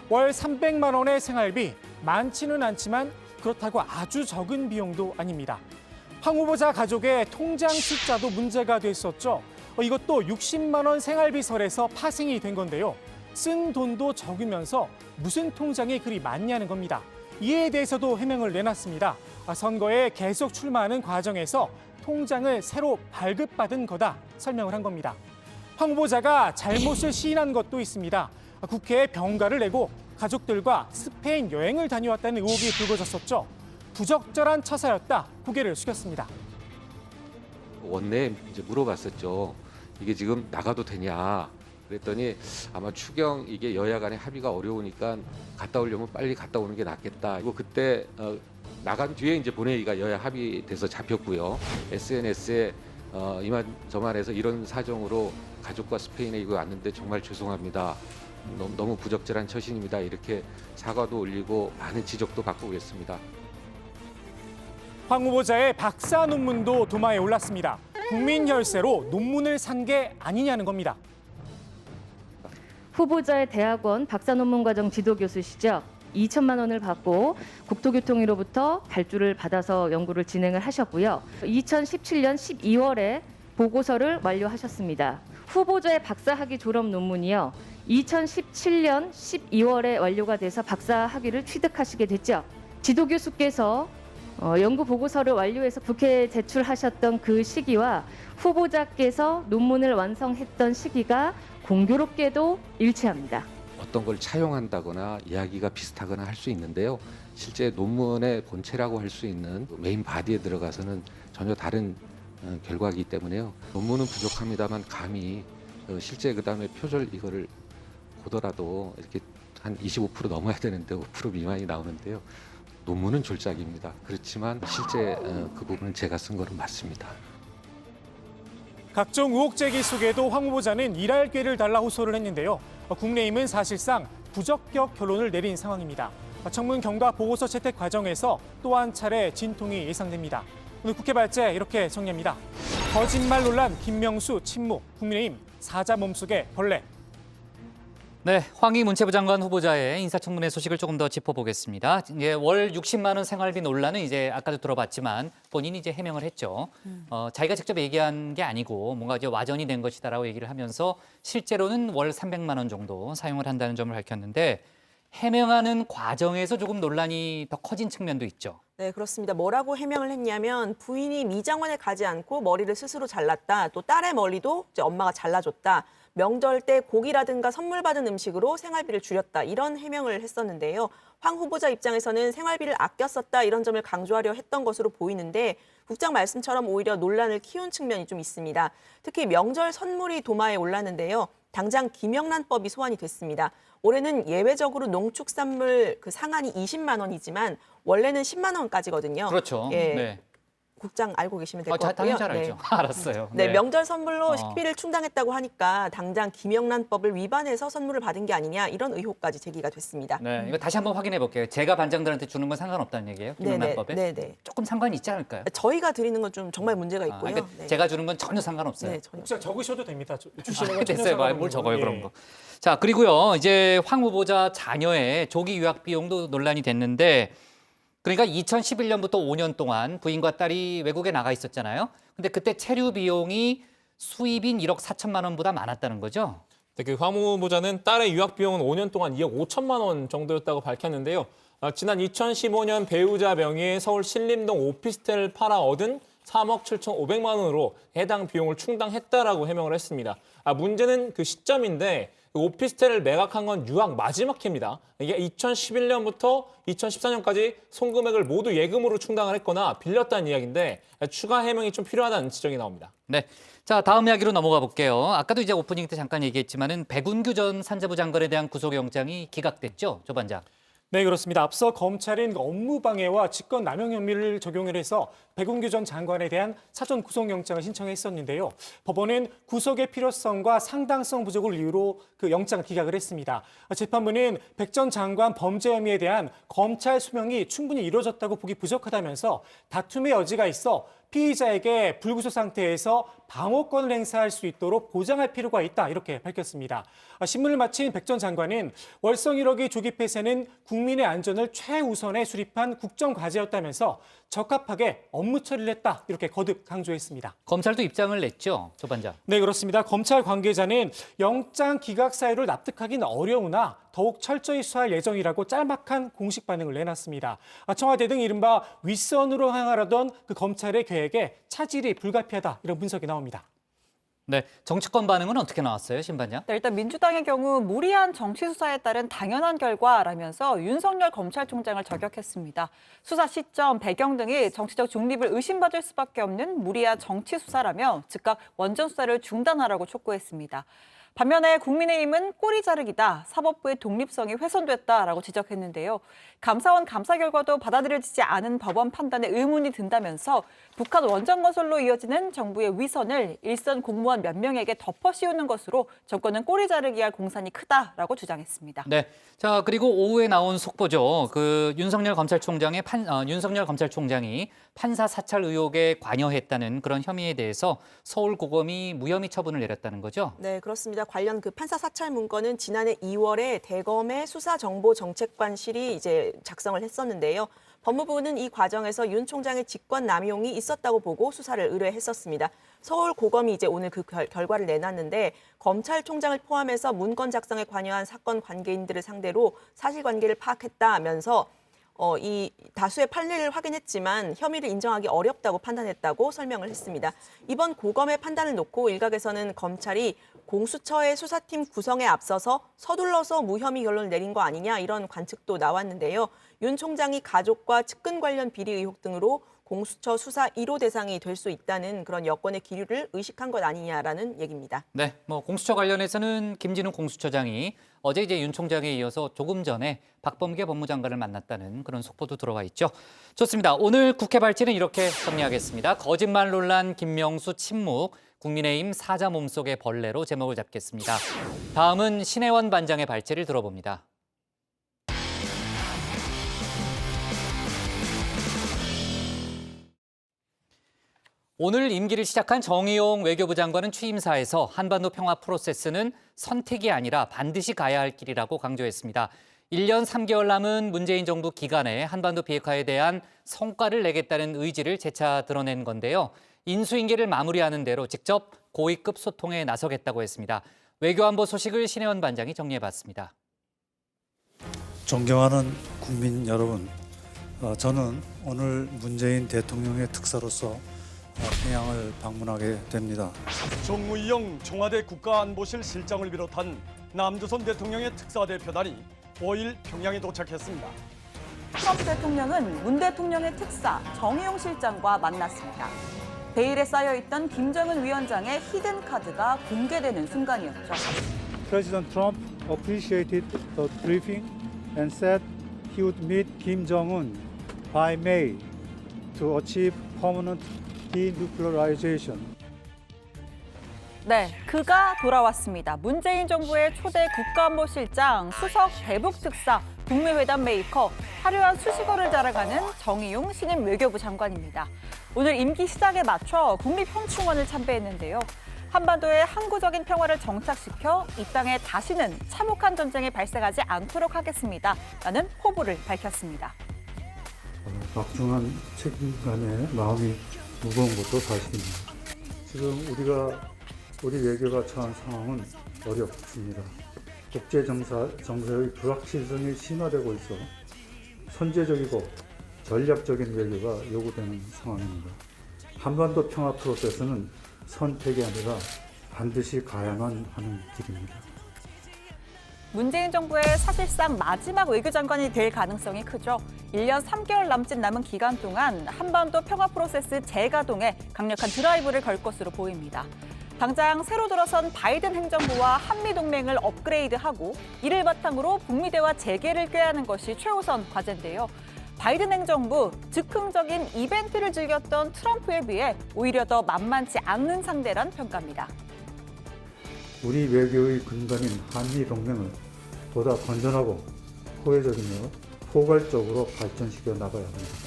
월 300만 원의 생활비, 많지는 않지만 그렇다고 아주 적은 비용도 아닙니다. 황 후보자 가족의 통장 숫자도 문제가 됐었죠. 이것도 60만 원 생활비설에서 파생이 된 건데요. 쓴 돈도 적으면서 무슨 통장이 그리 많냐는 겁니다. 이에 대해서도 해명을 내놨습니다. 선거에 계속 출마하는 과정에서 통장을 새로 발급받은 거다 설명을 한 겁니다. 황 후보자가 잘못을 시인한 것도 있습니다. 국회에 병가를 내고 가족들과 스페인 여행을 다녀왔다는 의혹이 불거졌었죠. 부적절한 처사였다 고개를 숙였습니다. 원내에 이제 물어봤었죠. 이게 지금 나가도 되냐? 그랬더니 아마 추경 이게 여야 간의 합의가 어려우니까 갔다 오려면 빨리 갔다 오는 게 낫겠다. 그리고 그때 나간 뒤에 이제 본회의가 여야 합의돼서 잡혔고요. SNS에 이만저만해서 이런 사정으로 가족과 스페인에 이거 왔는데 정말 죄송합니다. 너무 부적절한 처신입니다. 이렇게 사과도 올리고 많은 지적도 받고 그랬습니다. 황 후보자의 박사 논문도 도마에 올랐습니다. 국민 혈세로 논문을 산 게 아니냐는 겁니다. 후보자의 대학원 박사 논문 과정 지도 교수시죠. 2천만 원을 받고 국토교통위로부터 발주를 받아서 연구를 진행을 하셨고요. 2017년 12월에 보고서를 완료하셨습니다. 후보자의 박사학위 졸업 논문이요. 2017년 12월에 완료가 돼서 박사학위를 취득하시게 됐죠. 지도 교수께서 연구 보고서를 완료해서 국회에 제출하셨던 그 시기와 후보자께서 논문을 완성했던 시기가 공교롭게도 일치합니다. 어떤 걸 차용한다거나 이야기가 비슷하거나 할 수 있는데요. 실제 논문의 본체라고 할 수 있는 메인 바디에 들어가서는 전혀 다른 결과이기 때문에요. 논문은 부족합니다만 감히 실제 그다음에 표절 이거를 보더라도 이렇게 한 25% 넘어야 되는데 5% 미만이 나오는데요. 논문은 졸작입니다. 그렇지만 실제 그 부분은 제가 쓴 거는 맞습니다. 각종 의혹 제기 속에도 황 후보자는 일할 기회를 달라 호소를 했는데요. 국민의힘은 사실상 부적격 결론을 내린 상황입니다. 청문 경과 보고서 채택 과정에서 또 한 차례 진통이 예상됩니다. 오늘 국회 발제 이렇게 정리합니다. 거짓말 논란, 김명수 침묵, 국민의힘 사자 몸속의 벌레. 네, 황희 문체부 장관 후보자의 인사청문회 소식을 조금 더 짚어보겠습니다. 이제 월 60만 원 생활비 논란은 이제 아까도 들어봤지만 본인이 이제 해명을 했죠. 자기가 직접 얘기한 게 아니고 뭔가 이제 와전이 된 것이다라고 얘기를 하면서 실제로는 월 300만 원 정도 사용을 한다는 점을 밝혔는데 해명하는 과정에서 조금 논란이 더 커진 측면도 있죠. 네, 그렇습니다. 뭐라고 해명을 했냐면 부인이 미장원에 가지 않고 머리를 스스로 잘랐다. 또 딸의 머리도 이제 엄마가 잘라줬다. 명절 때 고기라든가 선물 받은 음식으로 생활비를 줄였다. 이런 해명을 했었는데요. 황 후보자 입장에서는 생활비를 아껴 썼다. 이런 점을 강조하려 했던 것으로 보이는데 국장 말씀처럼 오히려 논란을 키운 측면이 좀 있습니다. 특히 명절 선물이 도마에 올랐는데요. 당장 김영란법이 소환이 됐습니다. 올해는 예외적으로 농축산물 그 상한이 20만 원이지만 원래는 10만 원까지거든요. 그렇죠. 예. 네. 국장 알고 계시면 될 것 같고요. 당연히 잘 알죠. 알았어요. 네, 명절 선물로 식비를 충당했다고 하니까 당장 김영란법을 위반해서 선물을 받은 게 아니냐 이런 의혹까지 제기가 됐습니다. 네, 이거 다시 한번 확인해 볼게요. 제가 반장들한테 주는 건 상관없다는 얘기예요? 김영란법에? 네. 조금 상관이 있지 않을까요? 저희가 드리는 건 좀 정말 문제가 있고요. 그러니까 제가 주는 건 전혀 상관없어요. 네, 국장 적으셔도 됩니다. 주시는 건 됐어요. 뭘 적어요, 그런 거. 자, 그리고요. 이제 황 후보자 자녀의 조기 유학 비용도 논란이 됐는데 그러니까 2011년부터 5년 동안 부인과 딸이 외국에 나가 있었잖아요. 근데 그때 체류 비용이 수입인 1억 4천만 원보다 많았다는 거죠. 네, 그 황 후보자는 딸의 유학 비용은 5년 동안 2억 5천만 원 정도였다고 밝혔는데요. 지난 2015년 배우자 명의의 서울 신림동 오피스텔을 팔아 얻은 3억 7,500만 원으로 해당 비용을 충당했다라고 해명을 했습니다. 문제는 그 시점인데 오피스텔을 매각한 건 유학 마지막 해입니다. 이게 2011년부터 2014년까지 손금액을 모두 예금으로 충당을 했거나 빌렸다는 이야기인데 추가 해명이 좀 필요하다는 지적이 나옵니다. 네, 자 다음 이야기로 넘어가 볼게요. 아까도 이제 오프닝 때 잠깐 얘기했지만은 백운규 전 산자부 장관에 대한 구속영장이 기각됐죠, 조 반장. 네, 그렇습니다. 앞서 검찰은 업무방해와 직권남용 혐의를 적용을 해서 백운규 전 장관에 대한 사전 구속영장을 신청했었는데요. 법원은 구속의 필요성과 상당성 부족을 이유로 그 영장을 기각을 했습니다. 재판부는 백 전 장관 범죄 혐의에 대한 검찰 수명이 충분히 이루어졌다고 보기 부족하다면서 다툼의 여지가 있어 피의자에게 불구속 상태에서 방어권을 행사할 수 있도록 보장할 필요가 있다 이렇게 밝혔습니다. 신문을 마친 백 전 장관은 월성 1억의 조기 폐쇄는 국민의 안전을 최우선에 수립한 국정과제였다면서 적합하게 업무 처리를 했다 이렇게 거듭 강조했습니다. 검찰도 입장을 냈죠, 조 반장. 네, 그렇습니다. 검찰 관계자는 영장 기각 사유를 납득하기는 어려우나 더욱 철저히 수사할 예정이라고 짤막한 공식 반응을 내놨습니다. 청와대 등 이른바 윗선으로 향하려던 그 검찰의 계획에 차질이 불가피하다 이런 분석이 나옵니다. 네, 정치권 반응은 어떻게 나왔어요, 신 반장? 네, 일단 민주당의 경우 무리한 정치 수사에 따른 당연한 결과라면서 윤석열 검찰총장을 저격했습니다. 수사 시점, 배경 등이 정치적 중립을 의심받을 수밖에 없는 무리한 정치 수사라며 즉각 원전 수사를 중단하라고 촉구했습니다. 반면에 국민의힘은 꼬리 자르기다, 사법부의 독립성이 훼손됐다라고 지적했는데요. 감사원 감사 결과도 받아들여지지 않은 법원 판단에 의문이 든다면서 북한 원전 건설로 이어지는 정부의 위선을 일선 공무원 몇 명에게 덮어씌우는 것으로 정권은 꼬리 자르기 할 공산이 크다라고 주장했습니다. 네, 자 그리고 오후에 나온 속보죠. 그 윤석열 검찰총장이 판사 사찰 의혹에 관여했다는 그런 혐의에 대해서 서울고검이 무혐의 처분을 내렸다는 거죠. 네, 그렇습니다. 관련 그 판사 사찰 문건은 지난해 2월에 대검의 수사정보정책관실이 이제 작성을 했었는데요. 법무부는 이 과정에서 윤 총장의 직권 남용이 있었다고 보고 수사를 의뢰했었습니다. 서울고검이 이제 오늘 그 결과를 내놨는데 검찰총장을 포함해서 문건 작성에 관여한 사건 관계인들을 상대로 사실관계를 파악했다면서 이 다수의 판례를 확인했지만 혐의를 인정하기 어렵다고 판단했다고 설명을 했습니다. 이번 고검의 판단을 놓고 일각에서는 검찰이 공수처의 수사팀 구성에 앞서서 서둘러서 무혐의 결론을 내린 거 아니냐 이런 관측도 나왔는데요. 윤 총장이 가족과 측근 관련 비리 의혹 등으로 공수처 수사 1호 대상이 될 수 있다는 그런 여권의 기류를 의식한 것 아니냐라는 얘기입니다. 네, 공수처 관련해서는 김진우 공수처장이 어제 이제 윤 총장에 이어서 조금 전에 박범계 법무장관을 만났다는 그런 속보도 들어와 있죠. 좋습니다. 오늘 국회 발제는 이렇게 정리하겠습니다. 거짓말 논란 김명수 침묵, 국민의힘 사자 몸속의 벌레로 제목을 잡겠습니다. 다음은 신혜원 반장의 발제를 들어봅니다. 오늘 임기를 시작한 정의용 외교부 장관은 취임사에서 한반도 평화 프로세스는 선택이 아니라 반드시 가야 할 길이라고 강조했습니다. 1년 3개월 남은 문재인 정부 기간에 한반도 비핵화에 대한 성과를 내겠다는 의지를 재차 드러낸 건데요. 인수인계를 마무리하는 대로 직접 고위급 소통에 나서겠다고 했습니다. 외교안보 소식을 신혜원 반장이 정리해봤습니다. 존경하는 국민 여러분, 저는 오늘 문재인 대통령의 특사로서 평양을 방문하게 됩니다. 정무이영 청와대 국가안보실 실장을 비롯한 남조선 대통령의 특사대표단이 5일 평양에 도착했습니다. 트럼프 대통령은 문 대통령의 특사 정의용 실장과 만났습니다. 베일에 쌓여있던 김정은 위원장의 히든 카드가 공개되는 순간이었죠. President Trump appreciated the briefing and said he would meet Kim Jong-un by May to achieve permanent denuclearization. 네, 그가 돌아왔습니다. 문재인 정부의 초대 국가안보실장, 수석 대북특사, 북미회담 메이커, 화려한 수식어를 자랑하는 정의용 신임 외교부 장관입니다. 오늘 임기 시작에 맞춰 국립현충원을 참배했는데요. 한반도의 항구적인 평화를 정착시켜 이 땅에 다시는 참혹한 전쟁이 발생하지 않도록 하겠습니다. 라는 포부를 밝혔습니다. 막중한 책임감에 마음이 무거운 것도 사실입니다. 지금 우리 외교가 처한 상황은 어렵습니다. 국제 정세의 불확실성이 심화되고 있어 선제적이고 전략적인 외교가 요구되는 상황입니다. 한반도 평화 프로세스는 선택이 아니라 반드시 가야만 하는 길입니다. 문재인 정부의 사실상 마지막 외교장관이 될 가능성이 크죠. 1년 3개월 남은 기간 동안 한반도 평화 프로세스 재가동에 강력한 드라이브를 걸 것으로 보입니다. 당장 새로 들어선 바이든 행정부와 한미동맹을 업그레이드하고 이를 바탕으로 북미 대화 재개를 꾀하는 것이 최우선 과제인데요. 바이든 행정부, 즉흥적인 이벤트를 즐겼던 트럼프에 비해 오히려 더 만만치 않는 상대란 평가입니다. 우리 외교의 근간인 한미동맹을 보다 건전하고 호혜적이며 포괄적으로 발전시켜 나가야 합니다.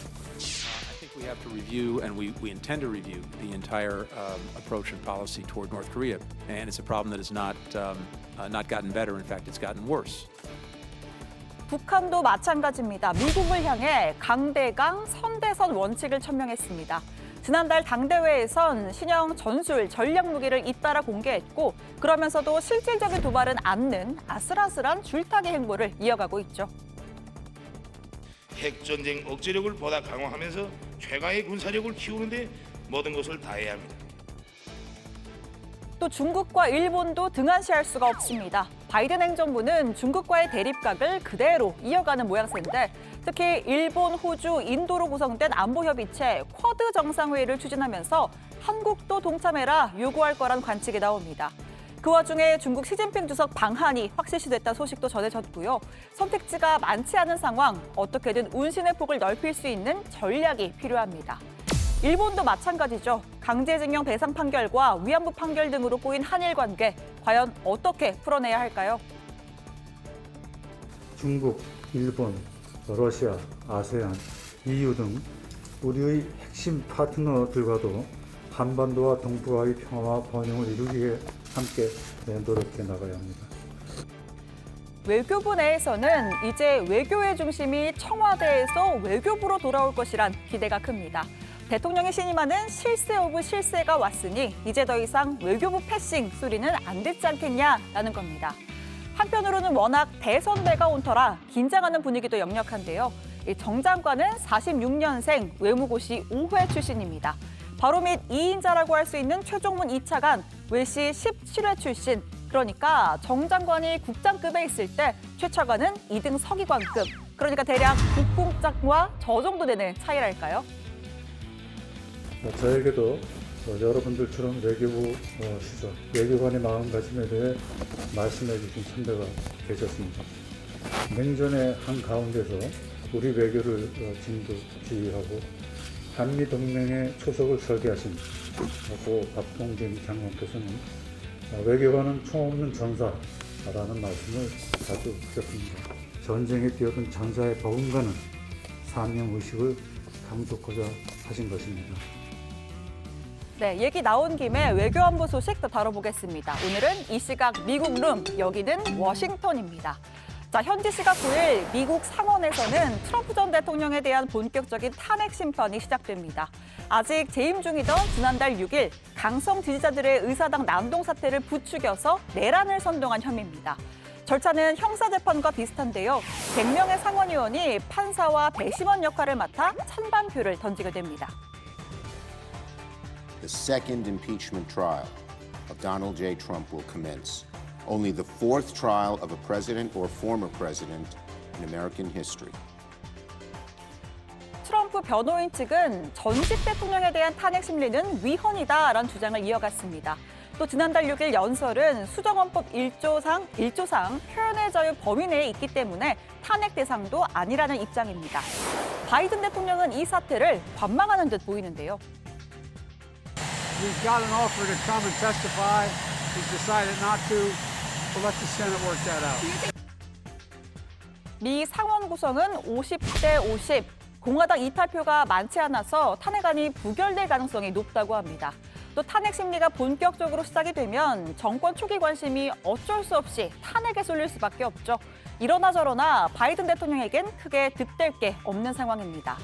We have to review, and we intend to review the entire approach and policy toward North Korea, and it's a problem that has not gotten better. In fact, it's gotten worse. 북한도 마찬가지입니다. 미국을 향해 강대강, 선대선 원칙을 천명했습니다. 지난달 당대회에선 신형 전술 전략 무기를 잇따라 공개했고 그러면서도 실질적인 도발은 않는 아슬아슬한 줄타기 행보를 이어가고 있죠. 핵전쟁 억제력을 보다 강화하면서 최강의 군사력을 키우는 데 모든 것을 다해야 합니다. 또 중국과 일본도 등한시할 수가 없습니다. 바이든 행정부는 중국과의 대립각을 그대로 이어가는 모양새인데 특히 일본, 호주, 인도로 구성된 안보협의체 쿼드 정상회의를 추진하면서 한국도 동참해라 요구할 거란 관측이 나옵니다. 그 와중에 중국 시진핑 주석 방한이 확실시됐다는 소식도 전해졌고요. 선택지가 많지 않은 상황, 어떻게든 운신의 폭을 넓힐 수 있는 전략이 필요합니다. 일본도 마찬가지죠. 강제징용 배상 판결과 위안부 판결 등으로 꼬인 한일 관계, 과연 어떻게 풀어내야 할까요? 중국, 일본, 러시아, 아세안, EU 등 우리의 핵심 파트너들과도 한반도와 동북아의 평화와 번영을 이루기 위해 함께 노력해 나가야 합니다. 외교부 내에서는 이제 외교의 중심이 청와대에서 외교부로 돌아올 것이란 기대가 큽니다. 대통령이 신임하는 실세 오브 실세가 왔으니 이제 더 이상 외교부 패싱 소리는 안 듣지 않겠냐라는 겁니다. 한편으로는 워낙 대선배가 온 터라 긴장하는 분위기도 역력한데요. 정 장관은 46년생 외무고시 5회 출신입니다. 바로 및 2인자라고 할 수 있는 최종문 2차관, 외시 17회 출신. 그러니까 정 장관이 국장급에 있을 때 최 차관은 2등 서기관급. 그러니까 대략 국궁장과 저 정도 되는 차이랄까요? 저에게도 여러분들처럼 외교부 시절, 외교관의 마음가짐에 대해 말씀해 주신 선배가 계셨습니다. 냉전의 한가운데서 우리 외교를 진두지휘하고 한미동맹의 초석을 설계하신 고 박동진 장관께서는 외교관은 총없는 전사라는 말씀을 자주 하셨습니다. 전쟁에 뛰어든 장자의 버금가는 사명의식을 강조하고자 하신 것입니다. 네, 얘기 나온 김에 외교안보 소식 더 다뤄보겠습니다. 오늘은 이 시각 미국 룸, 여기는 워싱턴입니다. 자, 현지 시각 9일 미국 상원에서는 트럼프 전 대통령에 대한 본격적인 탄핵 심판이 시작됩니다. 아직 재임 중이던 지난달 6일 강성 지지자들의 의사당 난동 사태를 부추겨서 내란을 선동한 혐의입니다. 절차는 형사재판과 비슷한데요. 100명의 상원의원이 판사와 배심원 역할을 맡아 찬반표를 던지게 됩니다. The second impeachment trial of Donald J. Trump will commence. Only the fourth trial of a president or former president in American history. 트럼프 변호인 측은 전직 대통령에 대한 탄핵 심리는 위헌이다라는 주장을 이어갔습니다. 또 지난달 6일 연설은 수정헌법 1조상 표현의 자유 범위 내에 있기 때문에 탄핵 대상도 아니라는 입장입니다. 바이든 대통령은 이 사태를 관망하는 듯 보이는데요. We've got an offer to come and testify. He's decided not to. We'll let the Senate work that out. 미 상원 구성은 50대 50. 공화당 이탈표가 많지 않아서 탄핵안이 부결될 가능성이 높다고 합니다. 또 탄핵 심리가 본격적으로 시작이 되면 정권 초기 관심이 어쩔 수 없이 탄핵에 쏠릴 수밖에 없죠. 이러나 저러나 바이든 대통령에겐 크게 득될 게 없는 상황입니다.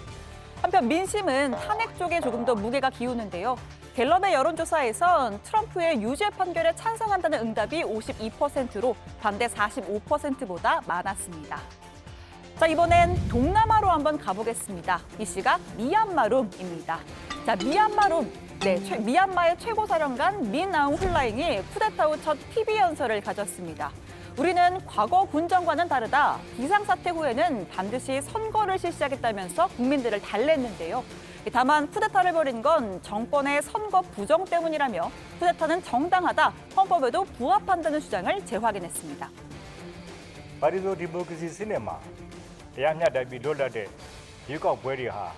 한편 민심은 탄핵 쪽에 조금 더 무게가 기우는데요. 갤럽의 여론조사에선 트럼프의 유죄 판결에 찬성한다는 응답이 52%로 반대 45%보다 많았습니다. 자, 이번엔 동남아로 한번 가보겠습니다. 이 시각 미얀마룸입니다. 자, 미얀마룸. 네, 미얀마의 최고사령관 민 아웅 훌라잉이 쿠데타 후 첫 TV 연설을 가졌습니다. 우리는 과거 군정과는 다르다. 비상사태 후에는 반드시 선거를 실시하겠다면서 국민들을 달랬는데요. 다만 쿠데타를 벌인 건 정권의 선거 부정 때문이라며 쿠데타는 정당하다, 헌법에도 부합한다는 주장을 재확인했습니다. 바리도 디모크라시 시네마, 야냐다비 롤라데 유가브리하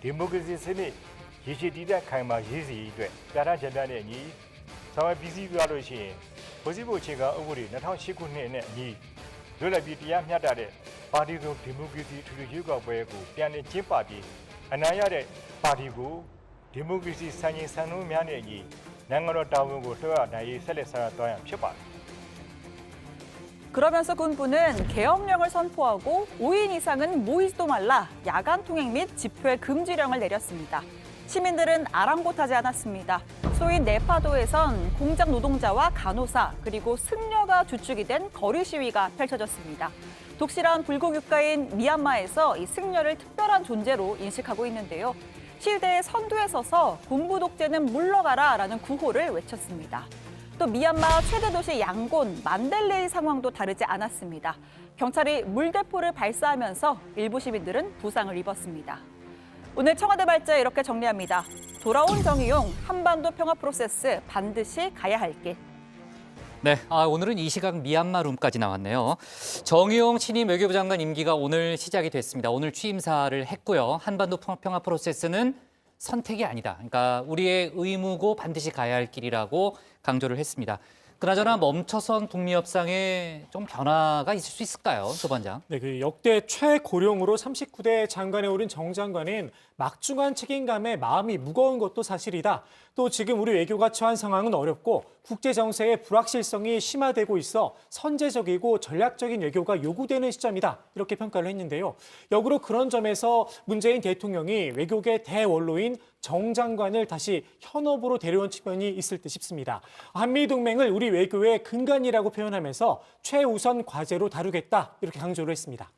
디모크라시 시네 예시디다 카이마 예시이되 야라 전단에니 정말 비시비하로시 보시보치가 우리 2019년에 이 롤라비 야냐다데 바리도 디모크라시 유가브리고ပြန်ကျင်းပပြီး 아나야의 파리고 디모크라시 산이 산후면이နိုင်ငံတော် တာဝန်ကို လွှဲအပ်နိုင်ရေး ဆက်လက်ဆောင်ရွက်သွားရန်ဖြစ်ပါတယ်. 그러면서 군부는 계엄령을 선포하고 5인 이상은 모이지도 말라, 야간 통행 및 집회 금지령을 내렸습니다. 시민들은 아랑곳하지 않았습니다. 소인 네파도에선 공장 노동자와 간호사 그리고 승려가 주축이 된 거리 시위가 펼쳐졌습니다. 독실한 불국 국가인 미얀마에서 이 승려를 특별한 존재로 인식하고 있는데요. 시위대의 선두에 서서 군부 독재는 물러가라라는 구호를 외쳤습니다. 또 미얀마 최대 도시 양곤, 만델레이 상황도 다르지 않았습니다. 경찰이 물대포를 발사하면서 일부 시민들은 부상을 입었습니다. 오늘 청와대 발제 이렇게 정리합니다. 돌아온 정의용, 한반도 평화 프로세스 반드시 가야 할 길. 네, 오늘은 이 시각 미얀마룸까지 나왔네요. 정의용 신임 외교부 장관 임기가 오늘 시작이 됐습니다. 오늘 취임사를 했고요. 한반도 평화 프로세스는 선택이 아니다. 그러니까 우리의 의무고 반드시 가야 할 길이라고 강조를 했습니다. 그나저나 멈춰선 북미 협상에 좀 변화가 있을 수 있을까요, 소반장? 네, 그 역대 최고령으로 39대 장관에 오른 정 장관은 막중한 책임감에 마음이 무거운 것도 사실이다. 또 지금 우리 외교가 처한 상황은 어렵고 국제 정세의 불확실성이 심화되고 있어 선제적이고 전략적인 외교가 요구되는 시점이다. 이렇게 평가를 했는데요. 역으로 그런 점에서 문재인 대통령이 외교계 대원로인 정 장관을 다시 현업으로 데려온 측면이 있을 듯 싶습니다. 한미동맹을 우리 외교의 근간이라고 표현하면서 최우선 과제로 다루겠다. 이렇게 강조를 했습니다.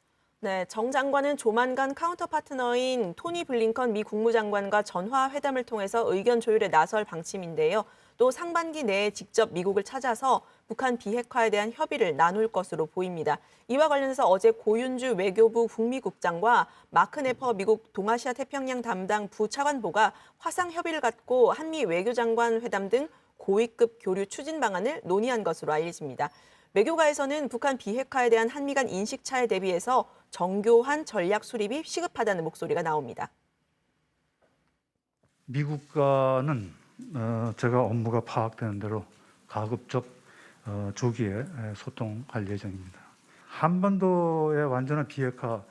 네, 정 장관은 조만간 카운터 파트너인 토니 블링컨 미 국무장관과 전화 회담을 통해서 의견 조율에 나설 방침인데요. 또 상반기 내에 직접 미국을 찾아서 북한 비핵화에 대한 협의를 나눌 것으로 보입니다. 이와 관련해서 어제 고윤주 외교부 북미국장과 마크 네퍼 미국 동아시아 태평양 담당 부차관보가 화상 협의를 갖고 한미 외교장관 회담 등 고위급 교류 추진 방안을 논의한 것으로 알려집니다. 외교가에서는 북한 비핵화에 대한 한미 간 인식 차에 대비해서 정교한 전략 수립이 시급하다는 목소리가 나옵니다. 미국과는 제가 업무가 파악되는 대로 가급적 조기에 소통할 예정입니다. 한반도의 완전한 비핵화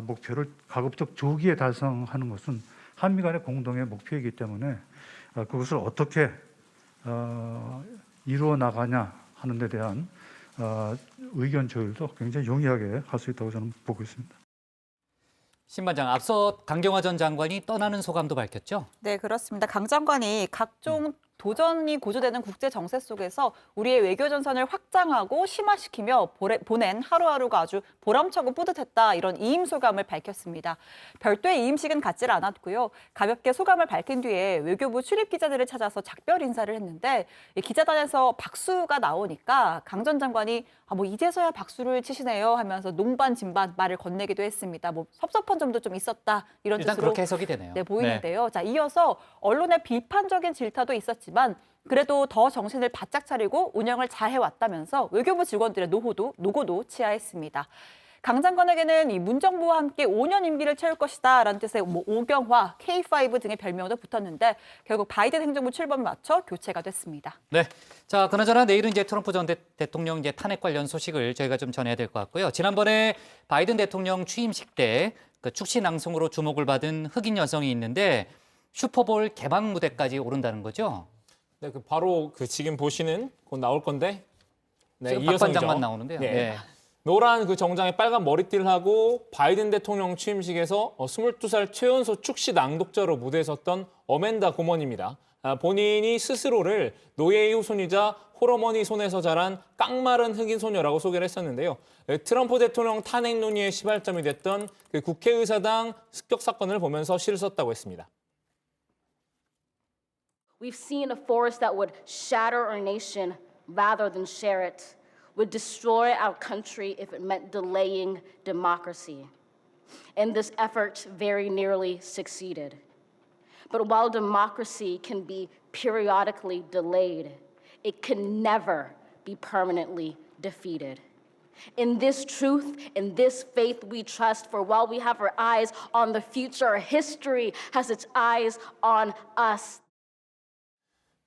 목표를 가급적 조기에 달성하는 것은 한미 간의 공동의 목표이기 때문에 그것을 어떻게 이루어 나가냐 하는 데 대한 의견 조율도 굉장히 용이하게 할 수 있다고 저는 보고 있습니다. 신반장, 앞서 강경화 전 장관이 떠나는 소감도 밝혔죠? 네, 그렇습니다. 강 장관이 각종 도전이 고조되는 국제 정세 속에서 우리의 외교 전선을 확장하고 심화시키며 보낸 하루하루가 아주 보람차고 뿌듯했다, 이런 이임 소감을 밝혔습니다. 별도의 이임식은 갖질 않았고요. 가볍게 소감을 밝힌 뒤에 외교부 출입 기자들을 찾아서 작별 인사를 했는데 기자단에서 박수가 나오니까 강 전 장관이 뭐 이제서야 박수를 치시네요 하면서 농반 진반 말을 건네기도 했습니다. 뭐 섭섭한 점도 좀 있었다, 이런 일단 뜻으로 그렇게 해석이 되네요. 네, 보이는데요. 자, 이어서 언론의 비판적인 질타도 있었지만 그래도 더 정신을 바짝 차리고 운영을 잘 해왔다면서 외교부 직원들의 노고도 치하했습니다. 강 장관에게는 이 문정부와 함께 5년 임기를 채울 것이다라는 뜻의 오경화, K5 등의 별명도 붙었는데 결국 바이든 행정부 출범에 맞춰 교체가 됐습니다. 네. 자, 그나저나 내일은 이제 트럼프 전 대통령 이제 탄핵 관련 소식을 저희가 좀 전해야 될 것 같고요. 지난번에 바이든 대통령 취임식 때 그 축시 낭송으로 주목을 받은 흑인 여성이 있는데 슈퍼볼 개막 무대까지 오른다는 거죠? 네, 바로 지금 보시는 곧 나올 건데. 네, 지금 이 박 여성이죠. 반장만 나오는데요. 네. 네. 노란 정장에 빨간 머리띠를 하고 바이든 대통령 취임식에서 22살 최연소 축시 낭독자로 무대에 섰던 어맨다 고먼입니다. 본인이 스스로를 노예의 후손이자 홀어머니 손에서 자란 깡마른 흑인 소녀라고 소개를 했었는데요. 트럼프 대통령 탄핵 논의의 시발점이 됐던 그 국회의사당 습격 사건을 보면서 시를 썼다고 했습니다. We've seen a force that would shatter our nation rather than share it, would destroy our country if it meant delaying democracy. And this effort very nearly succeeded. But while democracy can be periodically delayed, it can never be permanently defeated. In this truth, in this faith we trust, for while we have our eyes on the future, history has its eyes on us.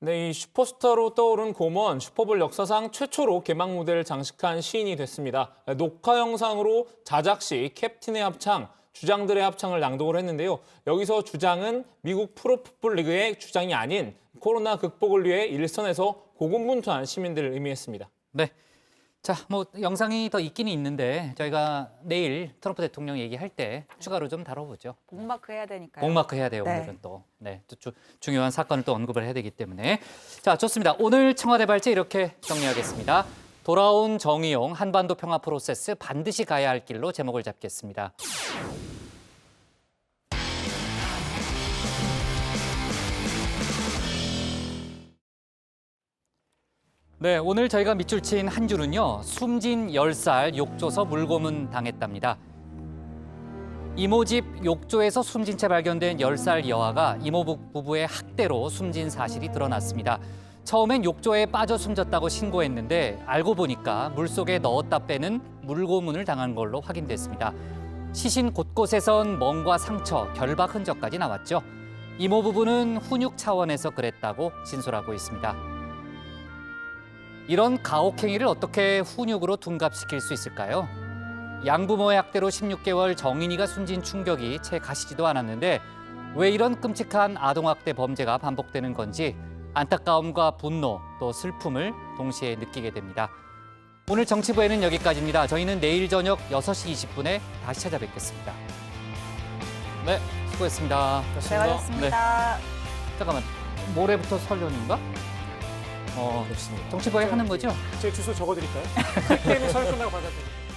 네, 이 슈퍼스타로 떠오른 고먼, 슈퍼볼 역사상 최초로 개막 무대를 장식한 시인이 됐습니다. 녹화 영상으로 자작시 캡틴의 합창, 주장들의 합창을 낭독을 했는데요. 여기서 주장은 미국 프로풋볼 리그의 주장이 아닌 코로나 극복을 위해 일선에서 고군분투한 시민들을 의미했습니다. 네. 자, 영상이 더 있긴 있는데 저희가 내일 트럼프 대통령 얘기할 때 추가로 좀 다뤄보죠. 복마크 해야 되니까요. 복마크 해야 돼요, 네. 오늘은 또. 네, 또 중요한 사건을 또 언급을 해야 되기 때문에. 자, 좋습니다. 오늘 청와대 발제 이렇게 정리하겠습니다. 돌아온 정의용 한반도 평화 프로세스 반드시 가야 할 길로 제목을 잡겠습니다. 네, 오늘 저희가 밑줄 친 한 줄은요. 숨진 10살 욕조서 물고문 당했답니다. 이모집 욕조에서 숨진 채 발견된 10살 여아가 이모 부부의 학대로 숨진 사실이 드러났습니다. 처음엔 욕조에 빠져 숨졌다고 신고했는데 알고 보니까 물속에 넣었다 빼는 물고문을 당한 걸로 확인됐습니다. 시신 곳곳에선 멍과 상처, 결박 흔적까지 나왔죠. 이모 부부는 훈육 차원에서 그랬다고 진술하고 있습니다. 이런 가혹행위를 어떻게 훈육으로 둔갑시킬 수 있을까요? 양부모의 학대로 16개월 정인이가 숨진 충격이 채 가시지도 않았는데 왜 이런 끔찍한 아동학대 범죄가 반복되는 건지 안타까움과 분노 또 슬픔을 동시에 느끼게 됩니다. 오늘 정치부에는 여기까지입니다. 저희는 내일 저녁 6시 20분에 다시 찾아뵙겠습니다. 네, 수고했습니다. 고생하셨습니다. 네. 잠깐만, 모레부터 설 연휴인가? 그렇습니다. 정치부에 하는 거죠? 제 주소 적어드릴까요? 게임이 설 끝나고 받아드릴게요.